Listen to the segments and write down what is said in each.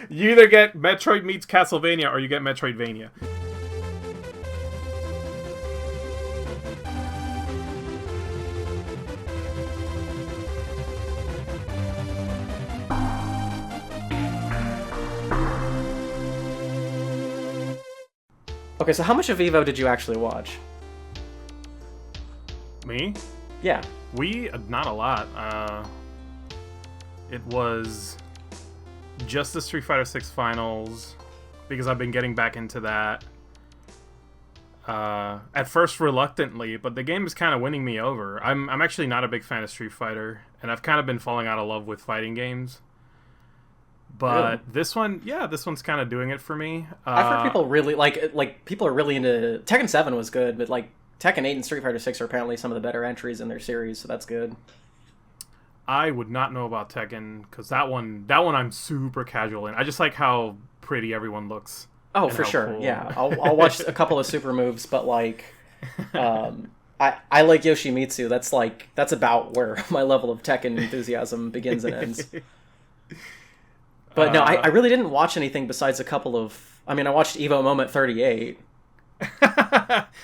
You either get Metroid meets Castlevania or you get Metroidvania. Okay, so how much of Evo did you actually watch? Me? Yeah. Not a lot. It was just the Street Fighter 6 finals because I've been getting back into that. At first reluctantly, but the game is kind of winning me over. I'm actually not a big fan of Street Fighter, and I've kind of been falling out of love with fighting games. But this one's kind of doing it for me. I've heard people really people are really into Tekken 7 was good, but like Tekken 8 and Street Fighter 6 are apparently some of the better entries in their series, so that's good. I would not know about Tekken because that one I'm super casual in. I just like how pretty everyone looks. Oh, for sure. Cool. Yeah, I'll watch a couple of super moves, but like, I like Yoshimitsu. That's about where my level of Tekken enthusiasm begins and ends. But no, I really didn't watch anything besides a couple of. I mean, I watched Evo Moment 38.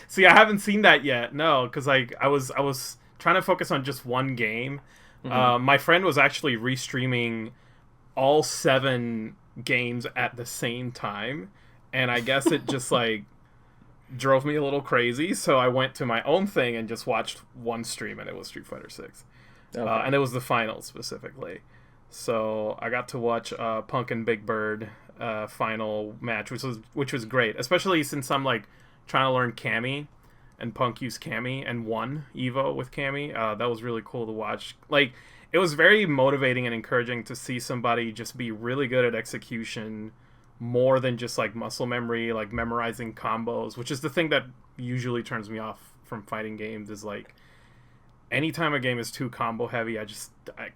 See, I haven't seen that yet. No, because like I was trying to focus on just one game. Mm-hmm. My friend was actually restreaming all 7 games at the same time, and I guess it just like drove me a little crazy. So I went to my own thing and just watched one stream, and it was Street Fighter 6, and it was the finals specifically. So I got to watch Punk and Big Bird final match, which was great, especially since I'm like trying to learn Cammy, and Punk used Cammy and won Evo with Cammy. That was really cool to watch. Like, it was very motivating and encouraging to see somebody just be really good at execution, more than just like muscle memory, like memorizing combos, which is the thing that usually turns me off from fighting games. Is like, anytime a game is too combo heavy, I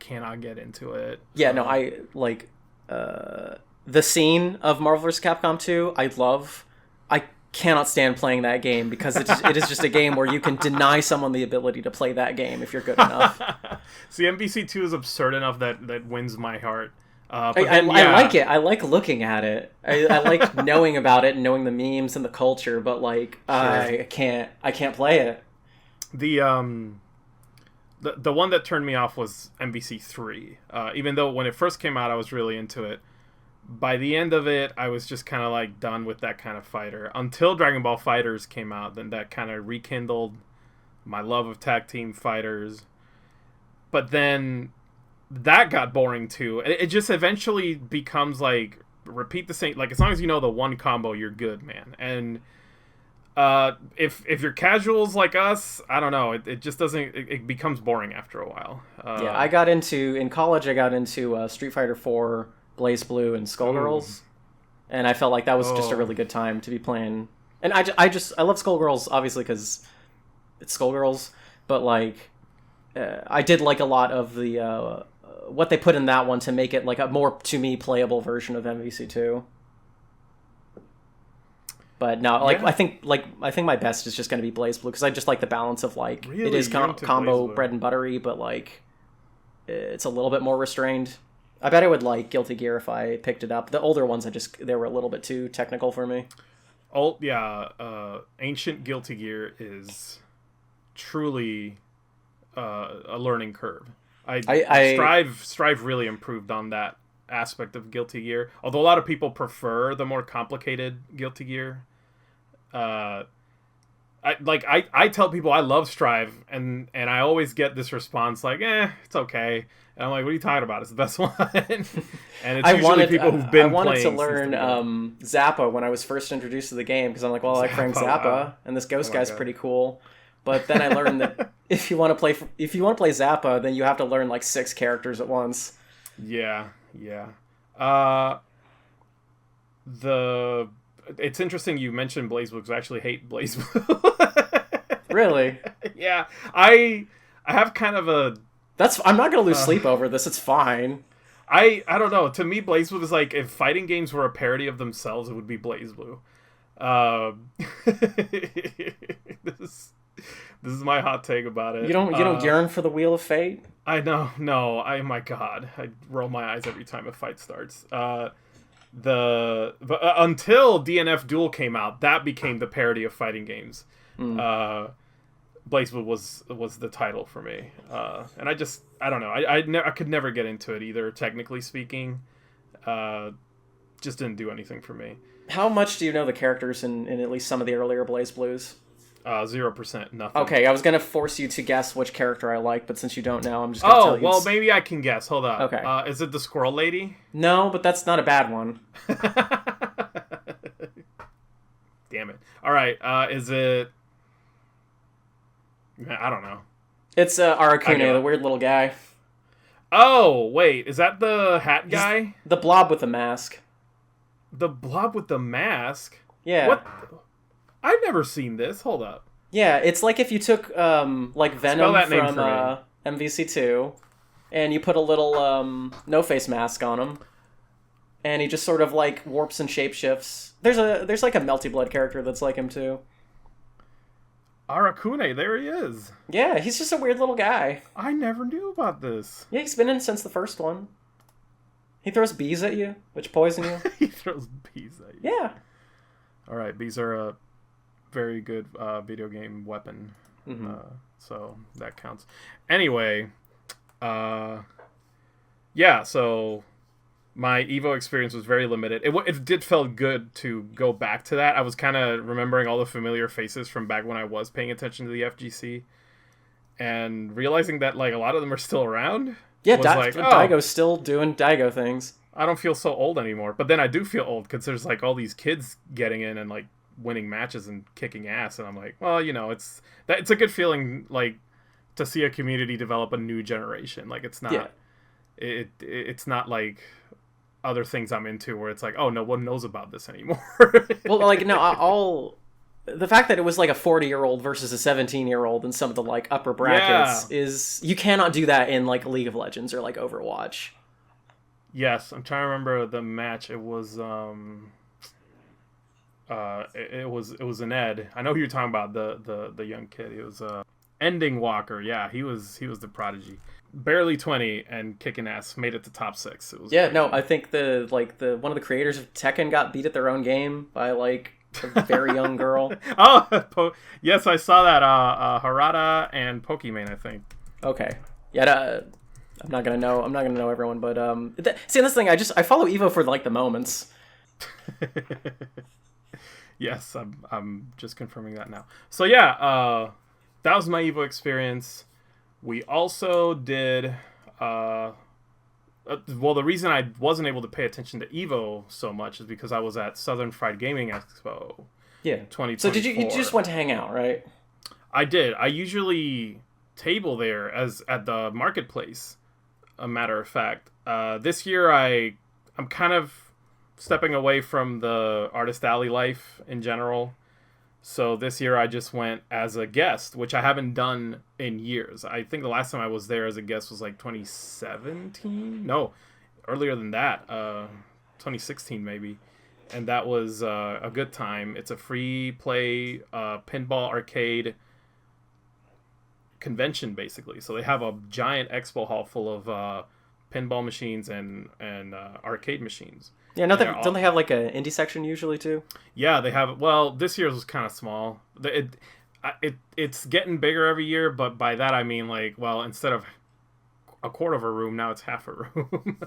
cannot get into it. Yeah, no, I like the scene of Marvel vs. Capcom 2. I love. I cannot stand playing that game because it is just a game where you can deny someone the ability to play that game if you're good enough. See, MVC2 is absurd enough that wins my heart. I like it. I like looking at it. I like knowing about it and knowing the memes and the culture, but like sure. I can't play it. The one that turned me off was MVC3. Even though when it first came out I was really into it. By the end of it, I was just kind of like done with that kind of fighter. Until Dragon Ball FighterZ came out, then that kind of rekindled my love of tag team fighters. But then that got boring too. It just eventually becomes like repeat the same. Like, as long as you know the one combo, you're good, man. And if you're casuals like us, I don't know. It just doesn't. It becomes boring after a while. Yeah, in college. I got into Street Fighter 4. Blaze Blue and Skullgirls, and I felt like that was just a really good time to be playing. And I love Skullgirls obviously because it's Skullgirls, but like I did like a lot of the what they put in that one to make it like a more to me playable version of MVC2. But no, like yeah. I think my best is just going to be Blaze Blue because I just like the balance of like really? It is combo bread and buttery, but like it's a little bit more restrained. I bet I would like Guilty Gear if I picked it up. The older ones, they were a little bit too technical for me. Ancient Guilty Gear is truly a learning curve. Strive really improved on that aspect of Guilty Gear. Although a lot of people prefer the more complicated Guilty Gear. I tell people I love Strive, and I always get this response like, it's okay. And I'm like, what are you talking about? It's the best one. And it's usually people who've been playing. I wanted to learn Zappa when I was first introduced to the game, because I'm like, well, I like Frank Zappa, wow. And this ghost guy's pretty cool. But then I learned that if you want to play Zappa, then you have to learn like 6 characters at once. Yeah. It's interesting you mentioned BlazBlue because I actually hate BlazBlue. Really? Yeah, I have kind of a. I'm not gonna lose sleep over this. It's fine. I don't know. To me, BlazBlue is like if fighting games were a parody of themselves, it would be BlazBlue. This is my hot take about it. You don't yearn for the Wheel of Fate? I know. No. My God, I roll my eyes every time a fight starts. until DNF Duel came out, that became the parody of fighting games. BlazBlue was the title for me, and I don't know. I could never get into it either. Technically speaking, just didn't do anything for me. How much do you know the characters in at least some of the earlier BlazBlues? 0%, nothing. Okay, I was gonna force you to guess which character I like, but since you don't know, I'm just gonna tell you. Oh, well, maybe I can guess. Hold on. Okay. Is it the Squirrel Lady? No, but that's not a bad one. Damn it. All right. Is it? I don't know. It's Arakune, the weird little guy. Oh, wait. Is that the hat guy? He's the blob with the mask. The blob with the mask? Yeah. What? I've never seen this. Hold up. Yeah, it's like if you took like Venom from MVC2 and you put a little no-face mask on him, and he just sort of like warps and shapeshifts. There's like a Melty Blood character that's like him too. Arakune, there he is. Yeah, he's just a weird little guy. I never knew about this. Yeah, he's been in since the first one. He throws bees at you, which poison you. He throws bees at you. Yeah. All right, bees are a very good video game weapon. Mm-hmm. So that counts. Anyway, yeah, so my Evo experience was very limited. It did feel good to go back to that. I was kind of remembering all the familiar faces from back when I was paying attention to the FGC, and realizing that like a lot of them are still around. Yeah, Daigo's still doing Daigo things. I don't feel so old anymore. But then I do feel old because there's like all these kids getting in and like winning matches and kicking ass, and I'm like, well, you know, it's a good feeling like to see a community develop a new generation. Like it's not it's not like other things I'm into where it's like, oh, no one knows about this anymore. Well, like, no, the fact that it was like a 40-year-old versus a 17-year-old in some of the like upper brackets is, you cannot do that in like League of Legends or like Overwatch. Yes, I'm trying to remember the match. It was it was an Ed. I know who you're talking about, the young kid. He was Ending Walker. Yeah, he was the prodigy. Barely 20 and kicking ass, made it to top 6. It was crazy. No, I think the one of the creators of Tekken got beat at their own game by like a very young girl. Oh, yes, I saw that. Harada and Pokimane, I think. Okay. Yeah, I'm not gonna know everyone, but see, this thing, I follow Evo for like the moments. Yes, I'm just confirming that now. So yeah, that was my Evo experience. We also did, well, the reason I wasn't able to pay attention to Evo so much is because I was at Southern Fried Gaming Expo. Yeah. 2024. So you just went to hang out, right? I did. I usually table there at the marketplace, a matter of fact. This year I'm kind of stepping away from the Artist Alley life in general. So this year I just went as a guest, which I haven't done in years. I think the last time I was there as a guest was like 2017? No, earlier than that. 2016 maybe. And that was a good time. It's a free play pinball arcade convention, basically. So they have a giant expo hall full of pinball machines and arcade machines. Yeah, don't they have like an indie section usually too? Yeah, they have. Well, this year's was kind of small. It's getting bigger every year, but by that I mean like, well, instead of a quarter of a room, now it's half a room.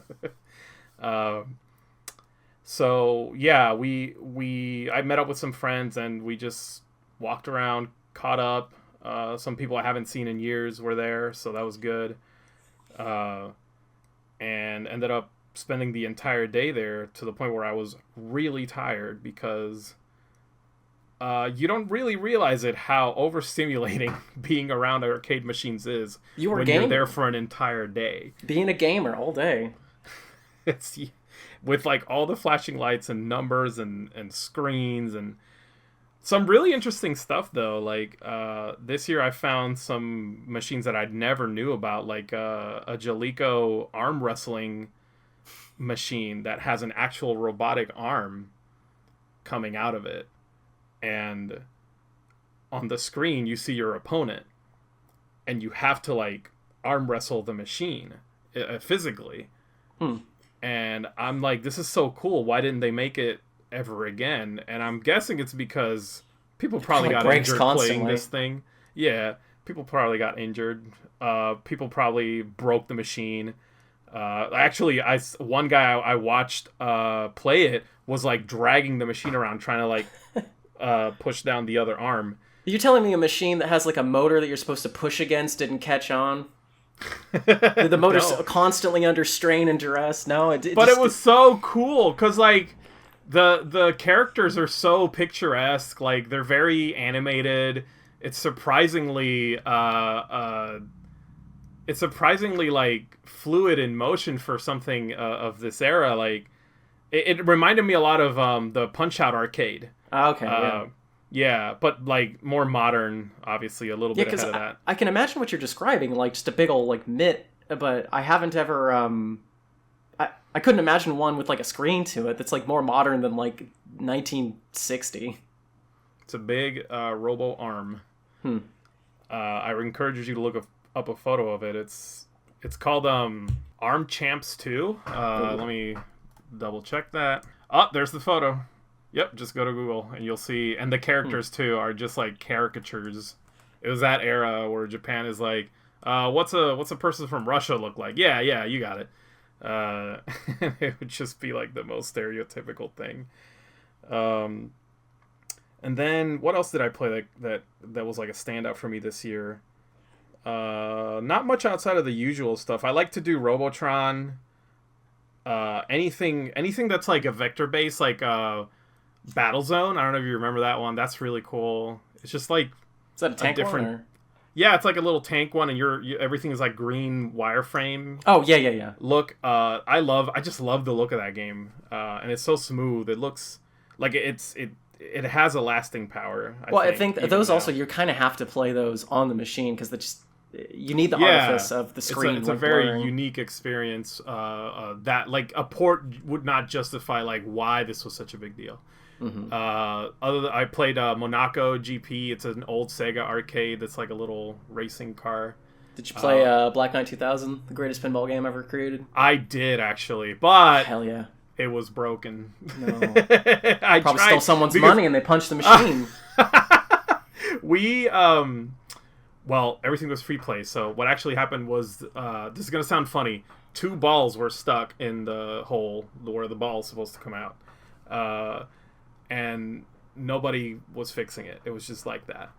So yeah, I met up with some friends and we just walked around, caught up. Some people I haven't seen in years were there, so that was good. And ended up spending the entire day there to the point where I was really tired because you don't really realize it how overstimulating being around arcade machines is when you're there for an entire day. Being a gamer all day. It's with like all the flashing lights and numbers and screens and some really interesting stuff though. Like this year I found some machines that I never knew about, like a Jalico arm wrestling machine that has an actual robotic arm coming out of it, and on the screen you see your opponent and you have to like arm wrestle the machine physically. And I'm like, this is so cool. Why didn't they make it ever again? And I'm guessing it's because people probably got injured playing this thing. Yeah, people probably got injured. People probably broke the machine. Actually, one guy I watched play it was like dragging the machine around, trying to like push down the other arm. Are you telling me a machine that has like a motor that you're supposed to push against didn't catch on? The motor's constantly under strain and duress. No, it was so cool because like the characters are so picturesque. Like they're very animated. It's surprisingly like fluid in motion for something of this era. Like it reminded me a lot of the Punch-Out arcade. Okay. Yeah. Yeah, but like more modern, obviously a little bit ahead of that. I can imagine what you're describing, like just a big old like mitt, but I haven't ever. I couldn't imagine one with like a screen to it that's like more modern than like 1960. It's a big robo arm. I would encourage you to look up a photo of it. It's called Arm Champs 2. Let me double check that. Oh, there's the photo. Yep, just go to Google and you'll see. And the characters too are just like caricatures. It was that era where Japan is like, what's a person from Russia look like? Yeah, you got it. It would just be like the most stereotypical thing. And then what else did I play that was like a standout for me this year? Not much outside of the usual stuff. I like to do Robotron. Anything that's like a vector base, like Battlezone. I don't know if you remember that one. That's really cool. It's just like, is that a tank one? Or? Yeah, it's like a little tank one, and everything is like green wireframe. Oh yeah. Look, I just love the look of that game, and it's so smooth. It looks like it has a lasting power. I think those also you kind of have to play those on the machine because you need the artifice of the screen. It's a very unique experience. That like a port would not justify like why this was such a big deal. Mm-hmm. I played Monaco GP. It's an old Sega arcade that's like a little racing car. Did you play Black Knight 2000, the greatest pinball game ever created? I did actually, but hell yeah, it was broken. No, I probably stole someone's money and they punched the machine. Well, everything was free play. So what actually happened was, this is gonna sound funny. 2 balls were stuck in the hole where the ball is supposed to come out. And nobody was fixing it. It was just like that.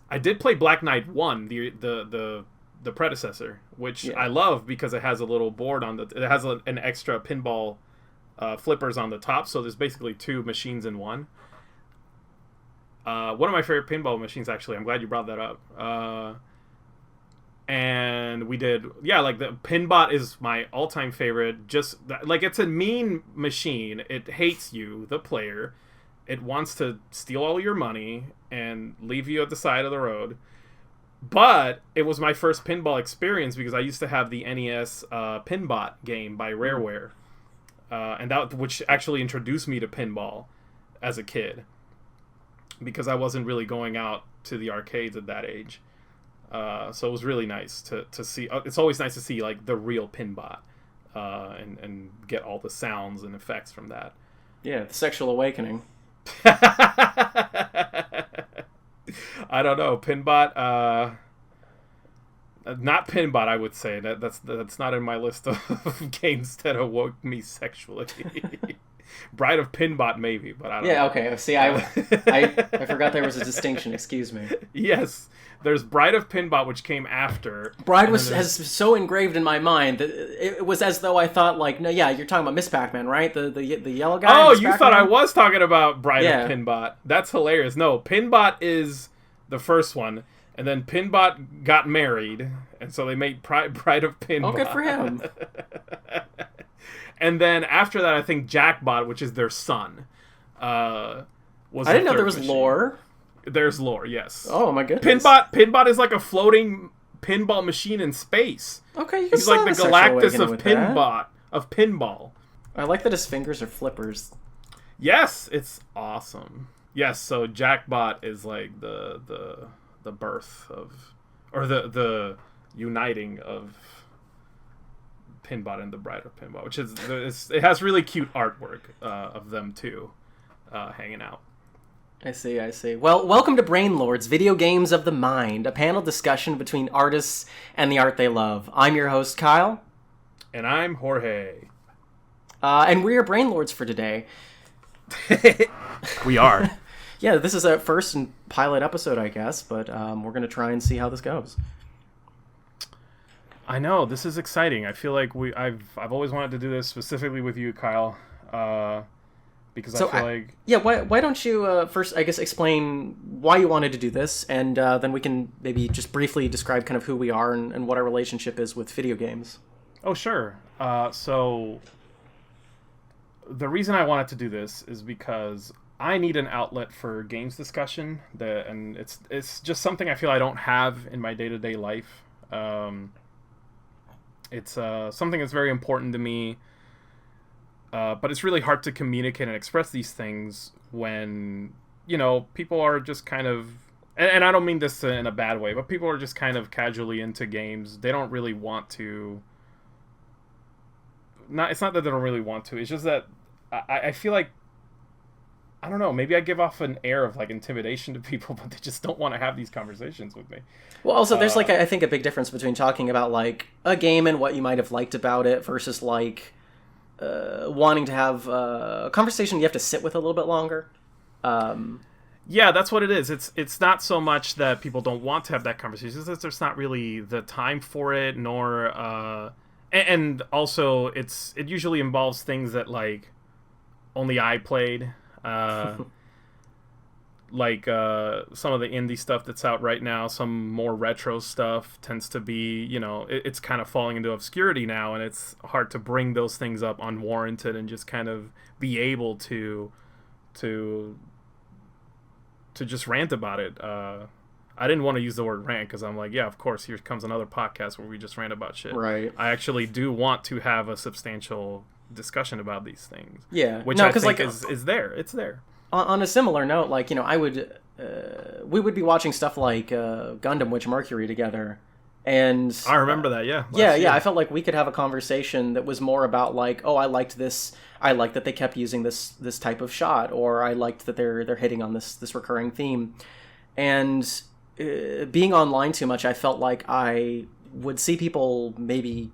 I did play Black Knight 1, the predecessor, which I love because it has a little board it has an extra pinball flippers on the top, so there's basically 2 machines in one. One of my favorite pinball machines, actually. I'm glad you brought that up. And we did, like the Pinbot is my all-time favorite. Just like it's a mean machine. It hates you, the player. It wants to steal all your money and leave you at the side of the road. But it was my first pinball experience because I used to have the NES Pinbot game by Rareware, and which actually introduced me to pinball as a kid because I wasn't really going out to the arcades at that age. So it was really nice to see. It's always nice to see like the real Pinbot and get all the sounds and effects from that. Yeah, the sexual awakening. I don't know, Pinbot. Not Pinbot, I would say. That's not in my list of games that awoke me sexually. Bride of Pinbot, maybe, but I don't know. Yeah, okay. See, I forgot there was a distinction. Excuse me. Yes. There's Bride of Pinbot, which came after. Bride has so engraved in my mind that it was as though I thought, like, no, yeah, you're talking about Miss Pac-Man, right? The yellow guy? Oh, you thought I was talking about Bride of Pinbot. That's hilarious. No, Pinbot is the first one, and then Pinbot got married, and so they made Bride of Pinbot. Oh, good for him. And then after that, I think Jackbot, which is their son, was I didn't know there was lore. There's lore, yes. Oh my goodness. Pinbot is like a floating pinball machine in space. Okay, you can He's like the Galactus of pinball. I like that his fingers are flippers. Yes, it's awesome. Yes, so Jackbot is like the birth of, or the uniting of Pinbot and the Bride of Pinbot, which it has really cute artwork of them too, hanging out. I see. Well, welcome to Brain Lords, Video Games of the Mind, a panel discussion between artists and the art they love. I'm your host, Kyle. And I'm Jorge. And we're Brain Lords for today. We are. Yeah, this is our first and pilot episode, I guess, but we're going to try and see how this goes. I know, this is exciting. I feel like I've always wanted to do this specifically with you, Kyle. Because I feel like... Yeah, why don't you first, I guess, explain why you wanted to do this, and then we can maybe just briefly describe kind of who we are and what our relationship is with video games. Oh, sure. So, the reason I wanted to do this is because I need an outlet for games discussion, and it's just something I feel I don't have in my day-to-day life. It's something that's very important to me. But it's really hard to communicate and express these things when, people are just kind of... And I don't mean this in a bad way, but people are just kind of casually into games. They don't really want to... It's not that they don't really want to. It's just that I feel like... I don't know. Maybe I give off an air of, intimidation to people, but they just don't want to have these conversations with me. Well, also, there's, I think a big difference between talking about, a game and what you might have liked about it versus, wanting to have a conversation you have to sit with a little bit longer. Yeah, that's what it is. It's not so much that people don't want to have that conversation. It's that there's not really the time for it, nor... and also, it usually involves things that, only I played. Some of the indie stuff that's out right now, some more retro stuff tends to be, it's kind of falling into obscurity now, and it's hard to bring those things up unwarranted and just kind of be able to just rant about it. I didn't want to use the word rant because I'm like, yeah, of course, here comes another podcast where we just rant about shit. Right. I actually do want to have a substantial discussion about these things. Yeah. Which I think is there. It's there. On a similar note, we would be watching stuff like Gundam Witch Mercury together, and I remember that. Yeah. Yeah. I felt like we could have a conversation that was more about I liked this. I liked that they kept using this type of shot, or I liked that they're hitting on this recurring theme. And being online too much, I felt like I would see people maybe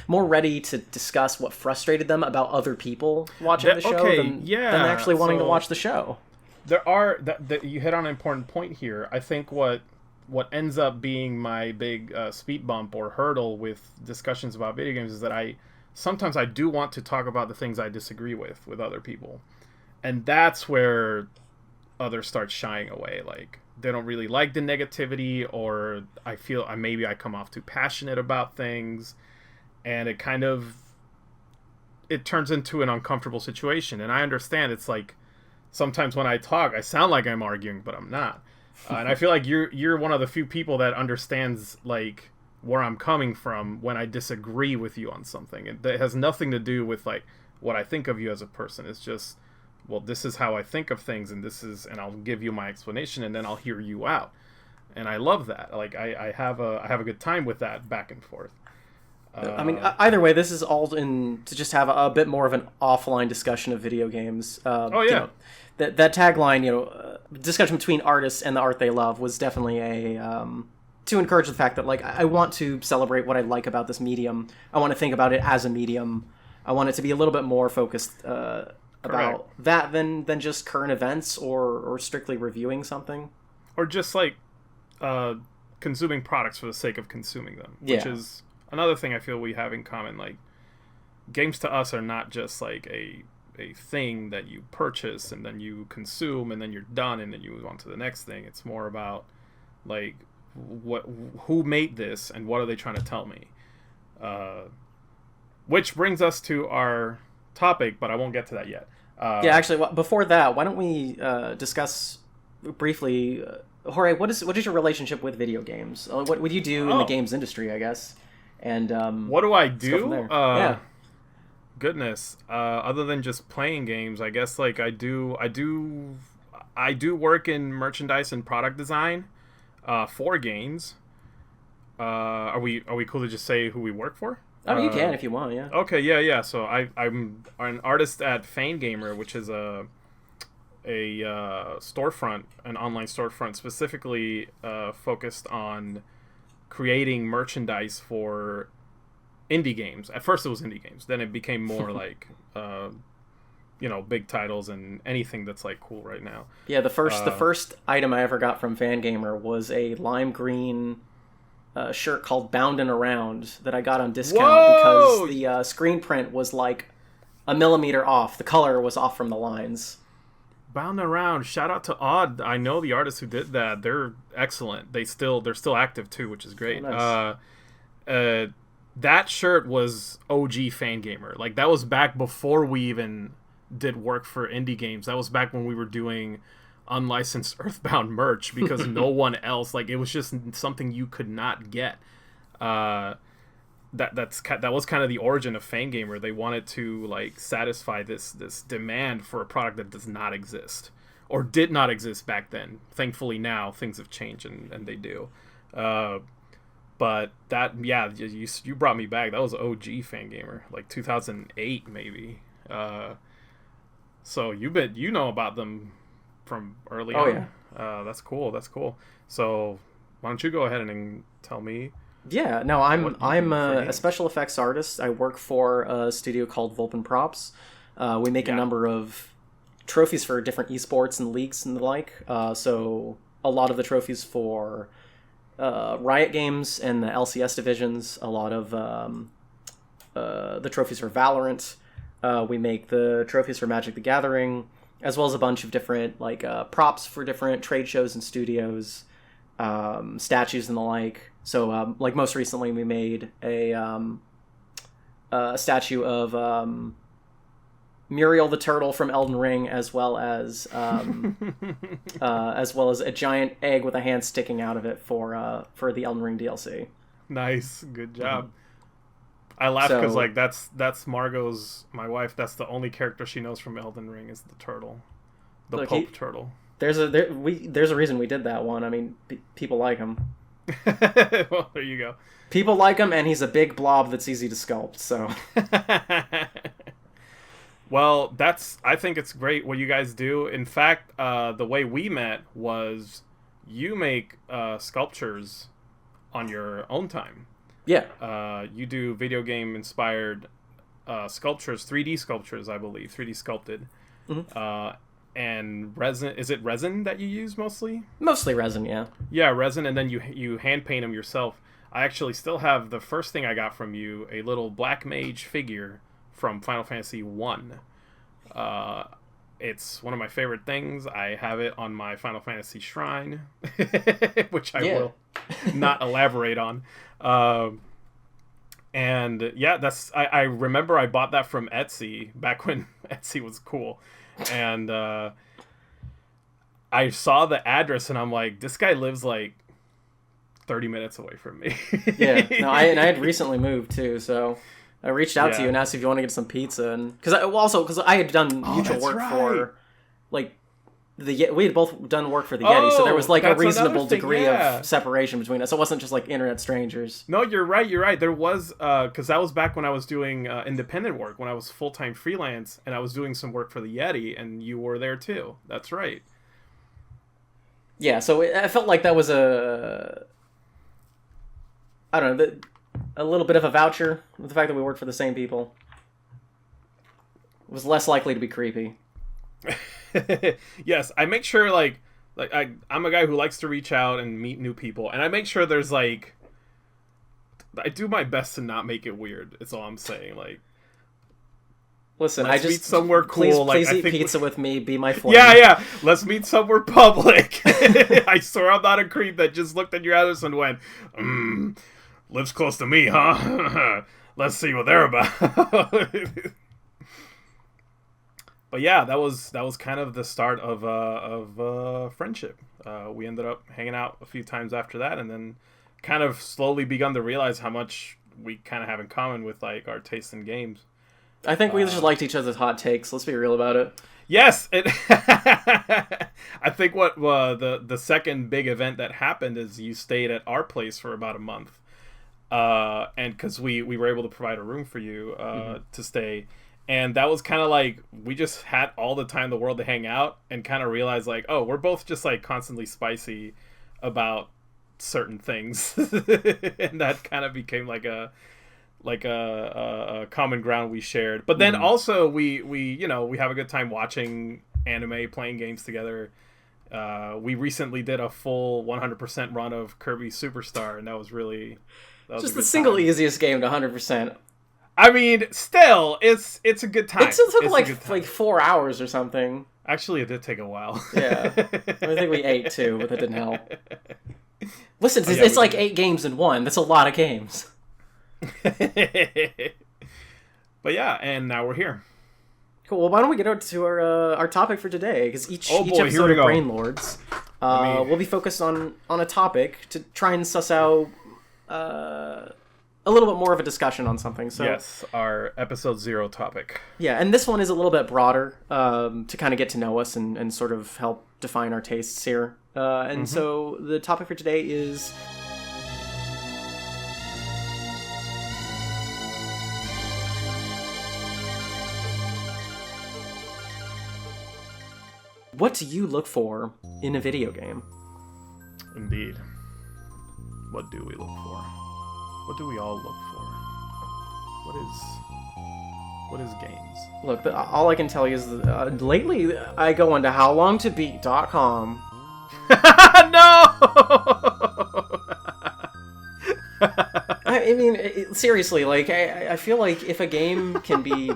more ready to discuss what frustrated them about other people watching the show than actually wanting to watch the show. There are you hit on an important point here. I think what ends up being my big speed bump or hurdle with discussions about video games is that sometimes I do want to talk about the things I disagree with other people, and that's where others start shying away. They don't really like the negativity, or I feel maybe I come off too passionate about things. And it turns into an uncomfortable situation. And I understand it's sometimes when I talk, I sound like I'm arguing, but I'm not. And I feel like you're one of the few people that understands where I'm coming from when I disagree with you on something. It has nothing to do with what I think of you as a person. It's just, well, this is how I think of things, and and I'll give you my explanation, and then I'll hear you out. And I love that. I have a good time with that back and forth. Either way, this is all in to just have a bit more of an offline discussion of video games. That tagline, discussion between artists and the art they love, was definitely to encourage the fact that I want to celebrate what I like about this medium. I want to think about it as a medium. I want it to be a little bit more focused about that than just current events or strictly reviewing something, or just consuming products for the sake of consuming them, which is another thing I feel we have in common. Games to us are not just a thing that you purchase and then you consume and then you're done and then you move on to the next thing. It's more about who made this and what are they trying to tell me. Which brings us to our topic, but I won't get to that yet. Actually, before that, why don't we discuss briefly, Jorge, what is your relationship with video games? What would you do in the games industry, I guess? And what do I do? Yeah. Goodness. Other than just playing games, I guess I do work in merchandise and product design for games. Are we cool to just say who we work for? Oh, you can if you want, yeah. Okay, yeah. So I'm an artist at Fangamer, which is a storefront, an online storefront specifically focused on creating merchandise for indie games. At first, it was indie games. Then it became more like, big titles and anything that's like cool right now. Yeah, the first item I ever got from Fangamer was a lime green shirt called Bound and Around that I got on discount. Whoa! Because the screen print was like a millimeter off. The color was off from the lines. Bound and Around. Shout out to Odd. I know the artists who did that. They're excellent. They're still active too, which is great. Oh, nice. That shirt was OG Fangamer. Like, that was back before we even did work for indie games. That was back when we were doing unlicensed Earthbound merch because no one else, like, it was just something you could not get. That was kind of the origin of Fangamer. They wanted to like satisfy this demand for a product that does not exist or did not exist back then. Thankfully now things have changed and they do. But that, yeah, you brought me back. That was OG Fangamer, like 2008 maybe. So you know about them from early on. Yeah. That's cool. So why don't you go ahead and tell me? Yeah, no, I'm a special effects artist. I work for a studio called Volpin Props. We make a number of trophies for different eSports and leagues and the like. So a lot of the trophies for Riot Games and the LCS divisions. A lot of the trophies for Valorant. We make the trophies for Magic the Gathering, as well as a bunch of different like props for different trade shows and studios, statues and the like. So, like most recently, we made a statue of Muriel the turtle from Elden Ring, as well as a giant egg with a hand sticking out of it for the Elden Ring DLC. Nice, good job. Mm-hmm. I laugh because like that's Margot's, my wife. That's the only character she knows from Elden Ring is the turtle, the Pope turtle. There's a reason we did that one. I mean, people like him. Well, there you go. People like him, and he's a big blob that's easy to sculpt. So, well, I think it's great what you guys do. In fact, the way we met was you make sculptures on your own time. Yeah. You do video game inspired sculptures, 3D sculptures, I believe, 3D sculpted. Mm-hmm. And resin, is it resin that you use mostly? Mostly resin, yeah. Yeah, resin, and then you hand paint them yourself. I actually still have the first thing I got from you, a little black mage figure from Final Fantasy 1. It's one of my favorite things. I have it on my Final Fantasy shrine, which I will not elaborate on. And yeah, I remember I bought that from Etsy back when Etsy was cool. And I saw the address and I'm like, this guy lives like 30 minutes away from me. Yeah, no, I had recently moved too, so I reached out to you and asked if you want to get some pizza, and because I had done mutual work for like we had both done work for the Yeti, so there was like a reasonable degree of separation between us. It wasn't just like internet strangers. No, you're right. There was because that was back when I was doing independent work, when I was full-time freelance, and I was doing some work for the Yeti, and you were there too. That's right. Yeah, so I felt like that was a little bit of a voucher with the fact that we worked for the same people. It was less likely to be creepy. Yes, I make sure like I'm a guy who likes to reach out and meet new people, and I make sure there's like I do my best to not make it weird. It's all I'm saying. Like, listen, let's meet somewhere cool. Please eat pizza with me. Be my friend. Yeah. Let's meet somewhere public. I swear I'm not a creep that just looked at your address and went, lives close to me, huh? Let's see what they're about. But yeah, that was kind of the start of friendship. We ended up hanging out a few times after that, and then kind of slowly begun to realize how much we kind of have in common with like our taste in games. I think we just liked each other's hot takes. Let's be real about it. Yes, I think what the second big event that happened is you stayed at our place for about a month. and because we were able to provide a room for you to stay. And that was kind of like, we just had all the time in the world to hang out, and kind of realized like, oh, we're both just like constantly spicy about certain things. And that kind of became like a common ground we shared. But then also we have a good time watching anime, playing games together. We recently did a full 100% run of Kirby Superstar, and that was just the single easiest game to 100%. I mean, still, it's a good time. It still took like 4 hours or something. Actually, it did take a while. Yeah, I think we ate too, but that didn't help. Listen, it's like 8 games in one. That's a lot of games. But yeah, and now we're here. Cool. Well, why don't we get out to our topic for today? Because each episode of Brain Lords will be focused on a topic to try and suss out a little bit more of a discussion on something. So yes, our episode 0 topic. Yeah, and this one is a little bit broader to kind of get to know us and sort of help define our tastes here. And so the topic for today is... what do you look for in a video game? Indeed. What do we look for? What do we all look for? What is games? Look, all I can tell you is lately I go onto howlongtobeat.com. No! I mean, seriously, like, I feel like if a game can be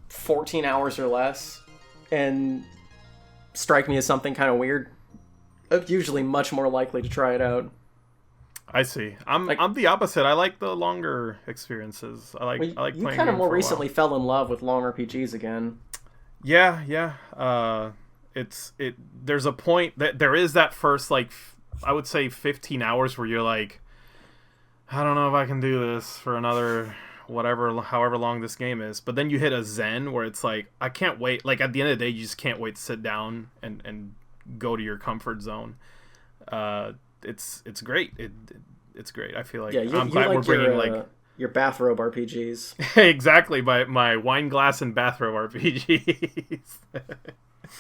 14 hours or less and strike me as something kind of weird, I'm usually much more likely to try it out. I see. I'm the opposite. I like the longer experiences. I like playing. You kind of more recently fell in love with long RPGs again. Yeah. There's a point that there is that first, like, I would say 15 hours where you're like, I don't know if I can do this for another however long this game is. But then you hit a zen where it's like, I can't wait. Like, at the end of the day, you just can't wait to sit down and go to your comfort zone. It's great. It's great. I feel like I'm glad we're bringing your bathrobe RPGs. Exactly, my wine glass and bathrobe RPGs.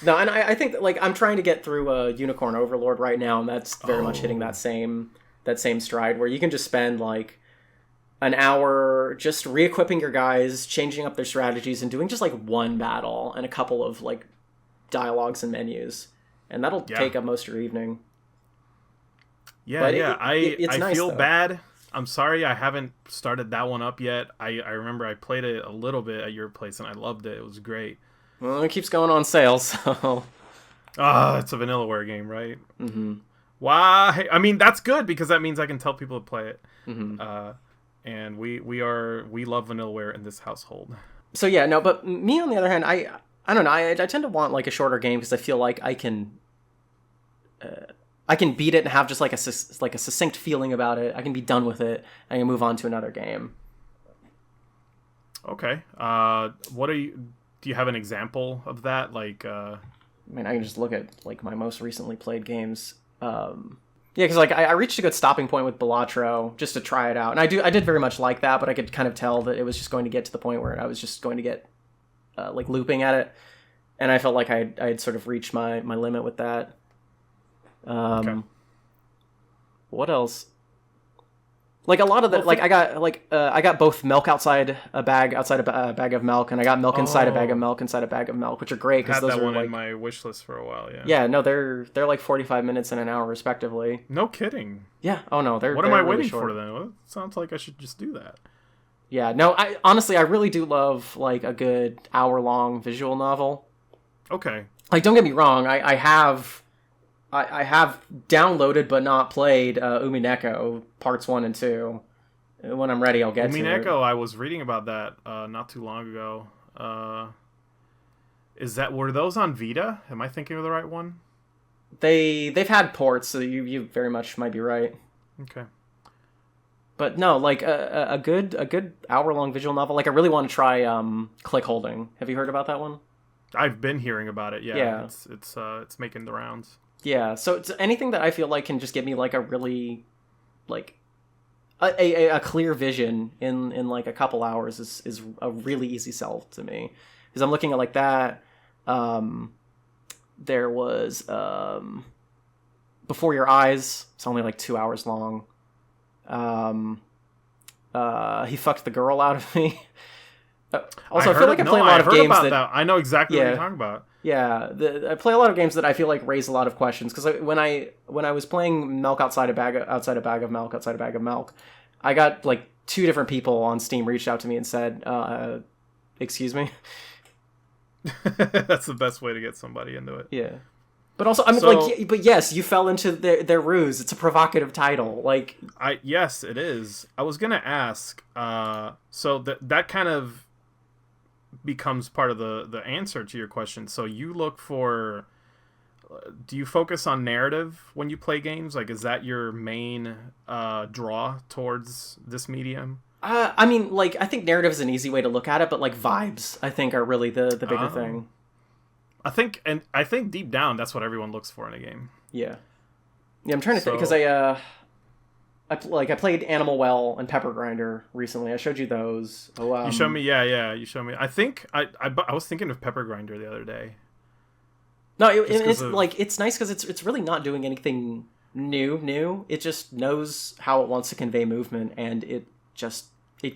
No, and I think that, like, I'm trying to get through Unicorn Overlord right now, and that's very much hitting that same stride where you can just spend like an hour just re-equipping your guys, changing up their strategies, and doing just like one battle and a couple of like dialogues and menus, and that'll take up most of your evening. Yeah, but yeah. it's I nice, feel though. bad. I'm sorry I haven't started that one up yet. I remember I played it a little bit at your place and I loved it. It was great. Well, it keeps going on sale, so... it's a Vanillaware game, right? Mm-hmm. Why? I mean, that's good because that means I can tell people to play it. Mm-hmm. And we love Vanillaware in this household. So yeah, no, but me on the other hand, I don't know. I tend to want like a shorter game because I feel like I can beat it and have just like a succinct feeling about it. I can be done with it and I can move on to another game. Okay. Do you have an example of that? Like, I mean, I can just look at like my most recently played games. Yeah, because like I reached a good stopping point with Balatro just to try it out, and I did very much like that, but I could kind of tell that it was just going to get to the point where I was just going to get like looping at it, and I felt like I had sort of reached my limit with that. Okay. What else? Like a lot of the I got both milk outside a bag of milk, and I got milk inside a bag of milk inside a bag of milk, which are great because those had that are one in my wish list for a while. Yeah. Yeah. No, they're like 45 minutes and an hour respectively. No kidding. Yeah. Oh no, they're. What am I really waiting short. for then? Well, it sounds like I should just do that. Yeah. No, I honestly really do love like a good hour-long visual novel. Okay. Like, don't get me wrong, I have downloaded but not played Umineko parts 1 and 2. When I'm ready, I'll get to it. Umineko, I was reading about that not too long ago. Were those on Vita? Am I thinking of the right one? They've had ports, so you very much might be right. Okay. But no, like a good hour-long visual novel. Like I really want to try Click Holding. Have you heard about that one? I've been hearing about it. Yeah. It's making the rounds. Yeah, so it's anything that I feel like can just give me like a really like a clear vision in like a couple hours is a really easy sell to me, because I'm looking at like that. There was Before Your Eyes. It's only like 2 hours long. He fucked the girl out of me. Also, I feel like I play a lot of games that I know exactly what you're talking about. Yeah, I play a lot of games that I feel like raise a lot of questions, because when I was playing Milk outside a bag of milk, I got like 2 different people on Steam reached out to me and said, "Excuse me." That's the best way to get somebody into it. Yeah, but also I mean, but yes, you fell into their ruse. It's a provocative title. Like, yes, it is. I was gonna ask. So that kind of becomes part of the answer to your question. So you look for, do you focus on narrative when you play games? Like, is that your main draw towards this medium? I mean, like, I think narrative is an easy way to look at it, but like vibes, I think, are really the bigger thing. I think deep down that's what everyone looks for in a game. Yeah, I'm trying to think, because I played Animal Well and Pepper Grinder recently. I showed you those. Oh, you showed me, yeah. You showed me. I think I was thinking of Pepper Grinder the other day. No, it's like, it's nice because it's really not doing anything new. It just knows how it wants to convey movement, and it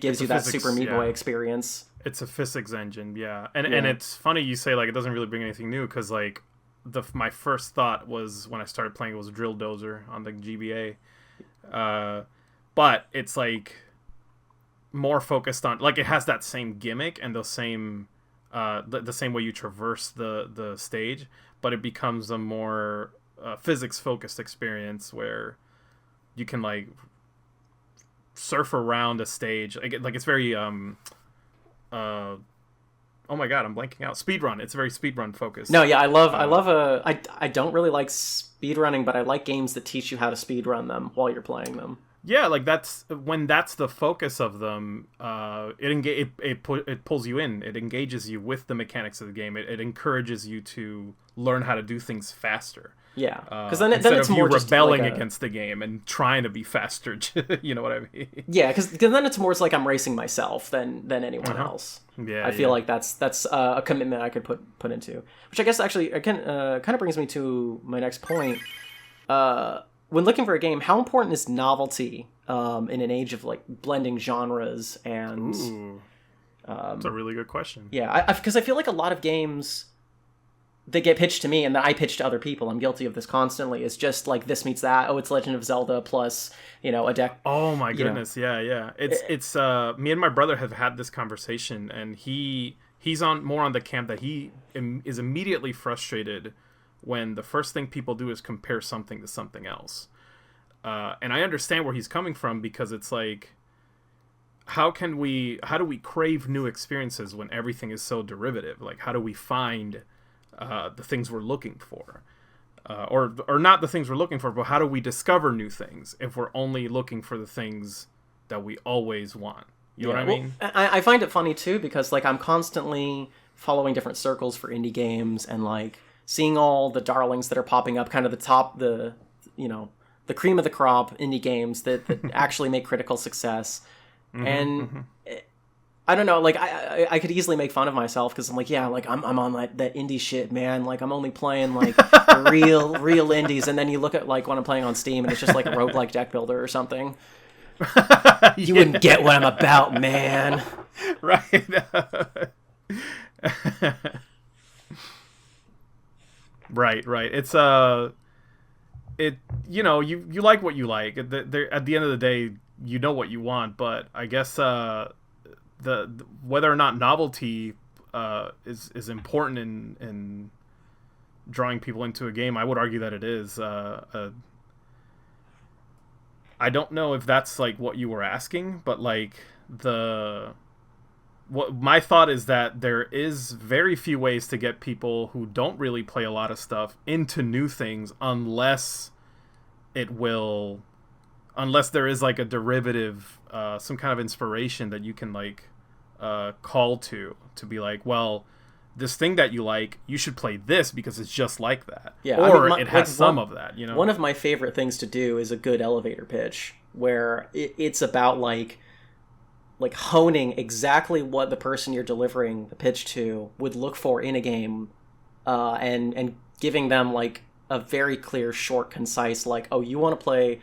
gives you that Super Meat Boy experience. It's a physics engine, yeah. And it's funny you say like it doesn't really bring anything new, because like my first thought was when I started playing it was Drill Dozer on the GBA. But it's like more focused on, like, it has that same gimmick and the same way you traverse the stage, but it becomes a more physics focused experience where you can like surf around a stage. Like it's very oh my god, I'm blanking out. Speedrun. It's very speedrun focused. No, yeah, I don't really like speedrunning, but I like games that teach you how to speedrun them while you're playing them. Yeah, like that's the focus of them. It pulls you in. It engages you with the mechanics of the game. It encourages you to learn how to do things faster. Yeah, because then it's more more just rebelling against the game and trying to be faster. You know what I mean? Yeah, because then it's more like I'm racing myself than anyone else. Yeah, I feel like that's a commitment I could put into, which I guess actually again kind of brings me to my next point. When looking for a game, how important is novelty in an age of like blending genres and? Ooh, that's a really good question. Yeah, because I feel like a lot of games that get pitched to me and that I pitch to other people, I'm guilty of this constantly, is just like this meets that. Oh, it's Legend of Zelda plus, a deck. Oh my goodness, yeah. It's me and my brother have had this conversation, and he's more on the camp that he is immediately frustrated when the first thing people do is compare something to something else. And I understand where he's coming from, because it's like, how do we crave new experiences when everything is so derivative? Like, how do we find the things we're looking for, or not the things we're looking for, but how do we discover new things if we're only looking for the things that we always want? You know what I mean? I find it funny too, because like I'm constantly following different circles for indie games and like seeing all the darlings that are popping up, kind of the cream of the crop indie games that actually make critical success. And I don't know, like I could easily make fun of myself, because I'm like, yeah, like I'm on like that indie shit, man. Like I'm only playing like real indies, and then you look at like what I'm playing on Steam, and it's just like a roguelike deck builder or something. You wouldn't get what I'm about, man. Right. Right. It's you like what you like. At the end of the day, you know what you want, but I guess the whether or not novelty is important in drawing people into a game, I would argue that it is. I don't know if that's like what you were asking, but like what my thought is that there is very few ways to get people who don't really play a lot of stuff into new things unless there is like a derivative, some kind of inspiration that you can like call to be like, well, this thing that you like, you should play this because it's just like that. Yeah, or it has some of that. One of my favorite things to do is a good elevator pitch. where it's about like honing exactly what the person you're delivering the pitch to would look for in a game, and giving them like a very clear, short, concise, like, oh, you want to play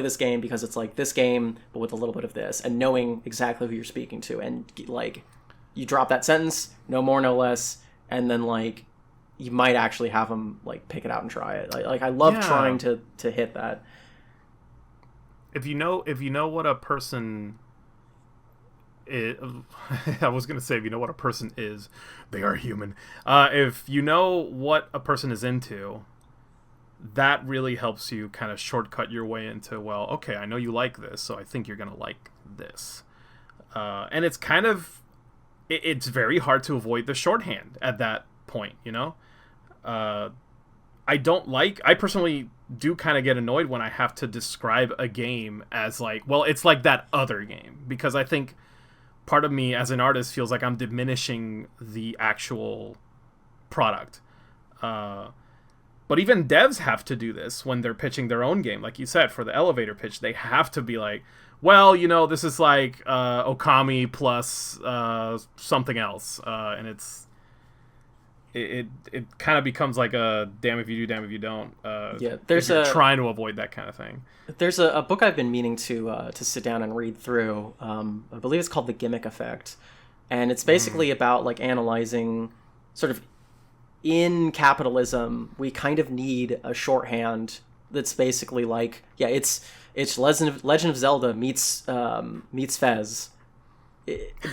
this game because it's like this game but with a little bit of this, and knowing exactly who you're speaking to, and like you drop that sentence, no more, no less, and then like you might actually have them like pick it out and try it. Like I love trying to hit that. If you know what a person is, I was gonna say if you know what a person is, they are human. If you know what a person is into, that really helps you kind of shortcut your way into, well, okay, I know you like this, so I think you're gonna like this. And it's kind of, it's very hard to avoid the shorthand at that point, you know? I personally do kind of get annoyed when I have to describe a game as like, well, it's like that other game, because I think part of me as an artist feels like I'm diminishing the actual product. But even devs have to do this when they're pitching their own game. Like you said, for the elevator pitch, they have to be like, well, you know, this is like Okami plus something else. And it kind of becomes like a damn if you do, damn if you don't. There's trying to avoid that kind of thing. There's a book I've been meaning to sit down and read through. I believe it's called The Gimmick Effect, and it's basically about like analyzing sort of, in capitalism, we kind of need a shorthand that's basically like, yeah, it's Legend of Zelda meets Fez.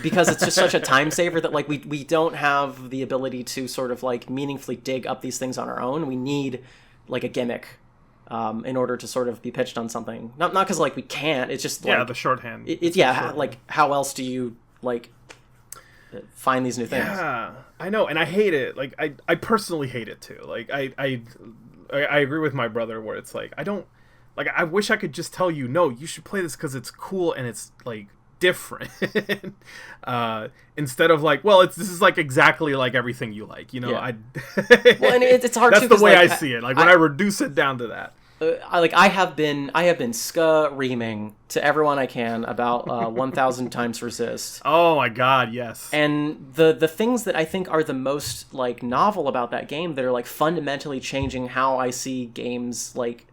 Because it's just such a time saver that like we don't have the ability to sort of like meaningfully dig up these things on our own. We need like a gimmick in order to sort of be pitched on something. Not because like we can't. It's just like, the shorthand. Like how else do you like find these new things? Yeah, I know, and I hate it. Like I personally hate it too. Like I agree with my brother where it's like I wish I could just tell you, no, you should play this because it's cool and it's like different, instead of like, well, this is like exactly like everything you like, you know. Well, and it's hard. That's the way I see it. Like when I reduce it down to that. I have been screaming to everyone I can about 1,000 times resist. Oh my god, yes. And the things that I think are the most like novel about that game, that are like fundamentally changing how I see games, like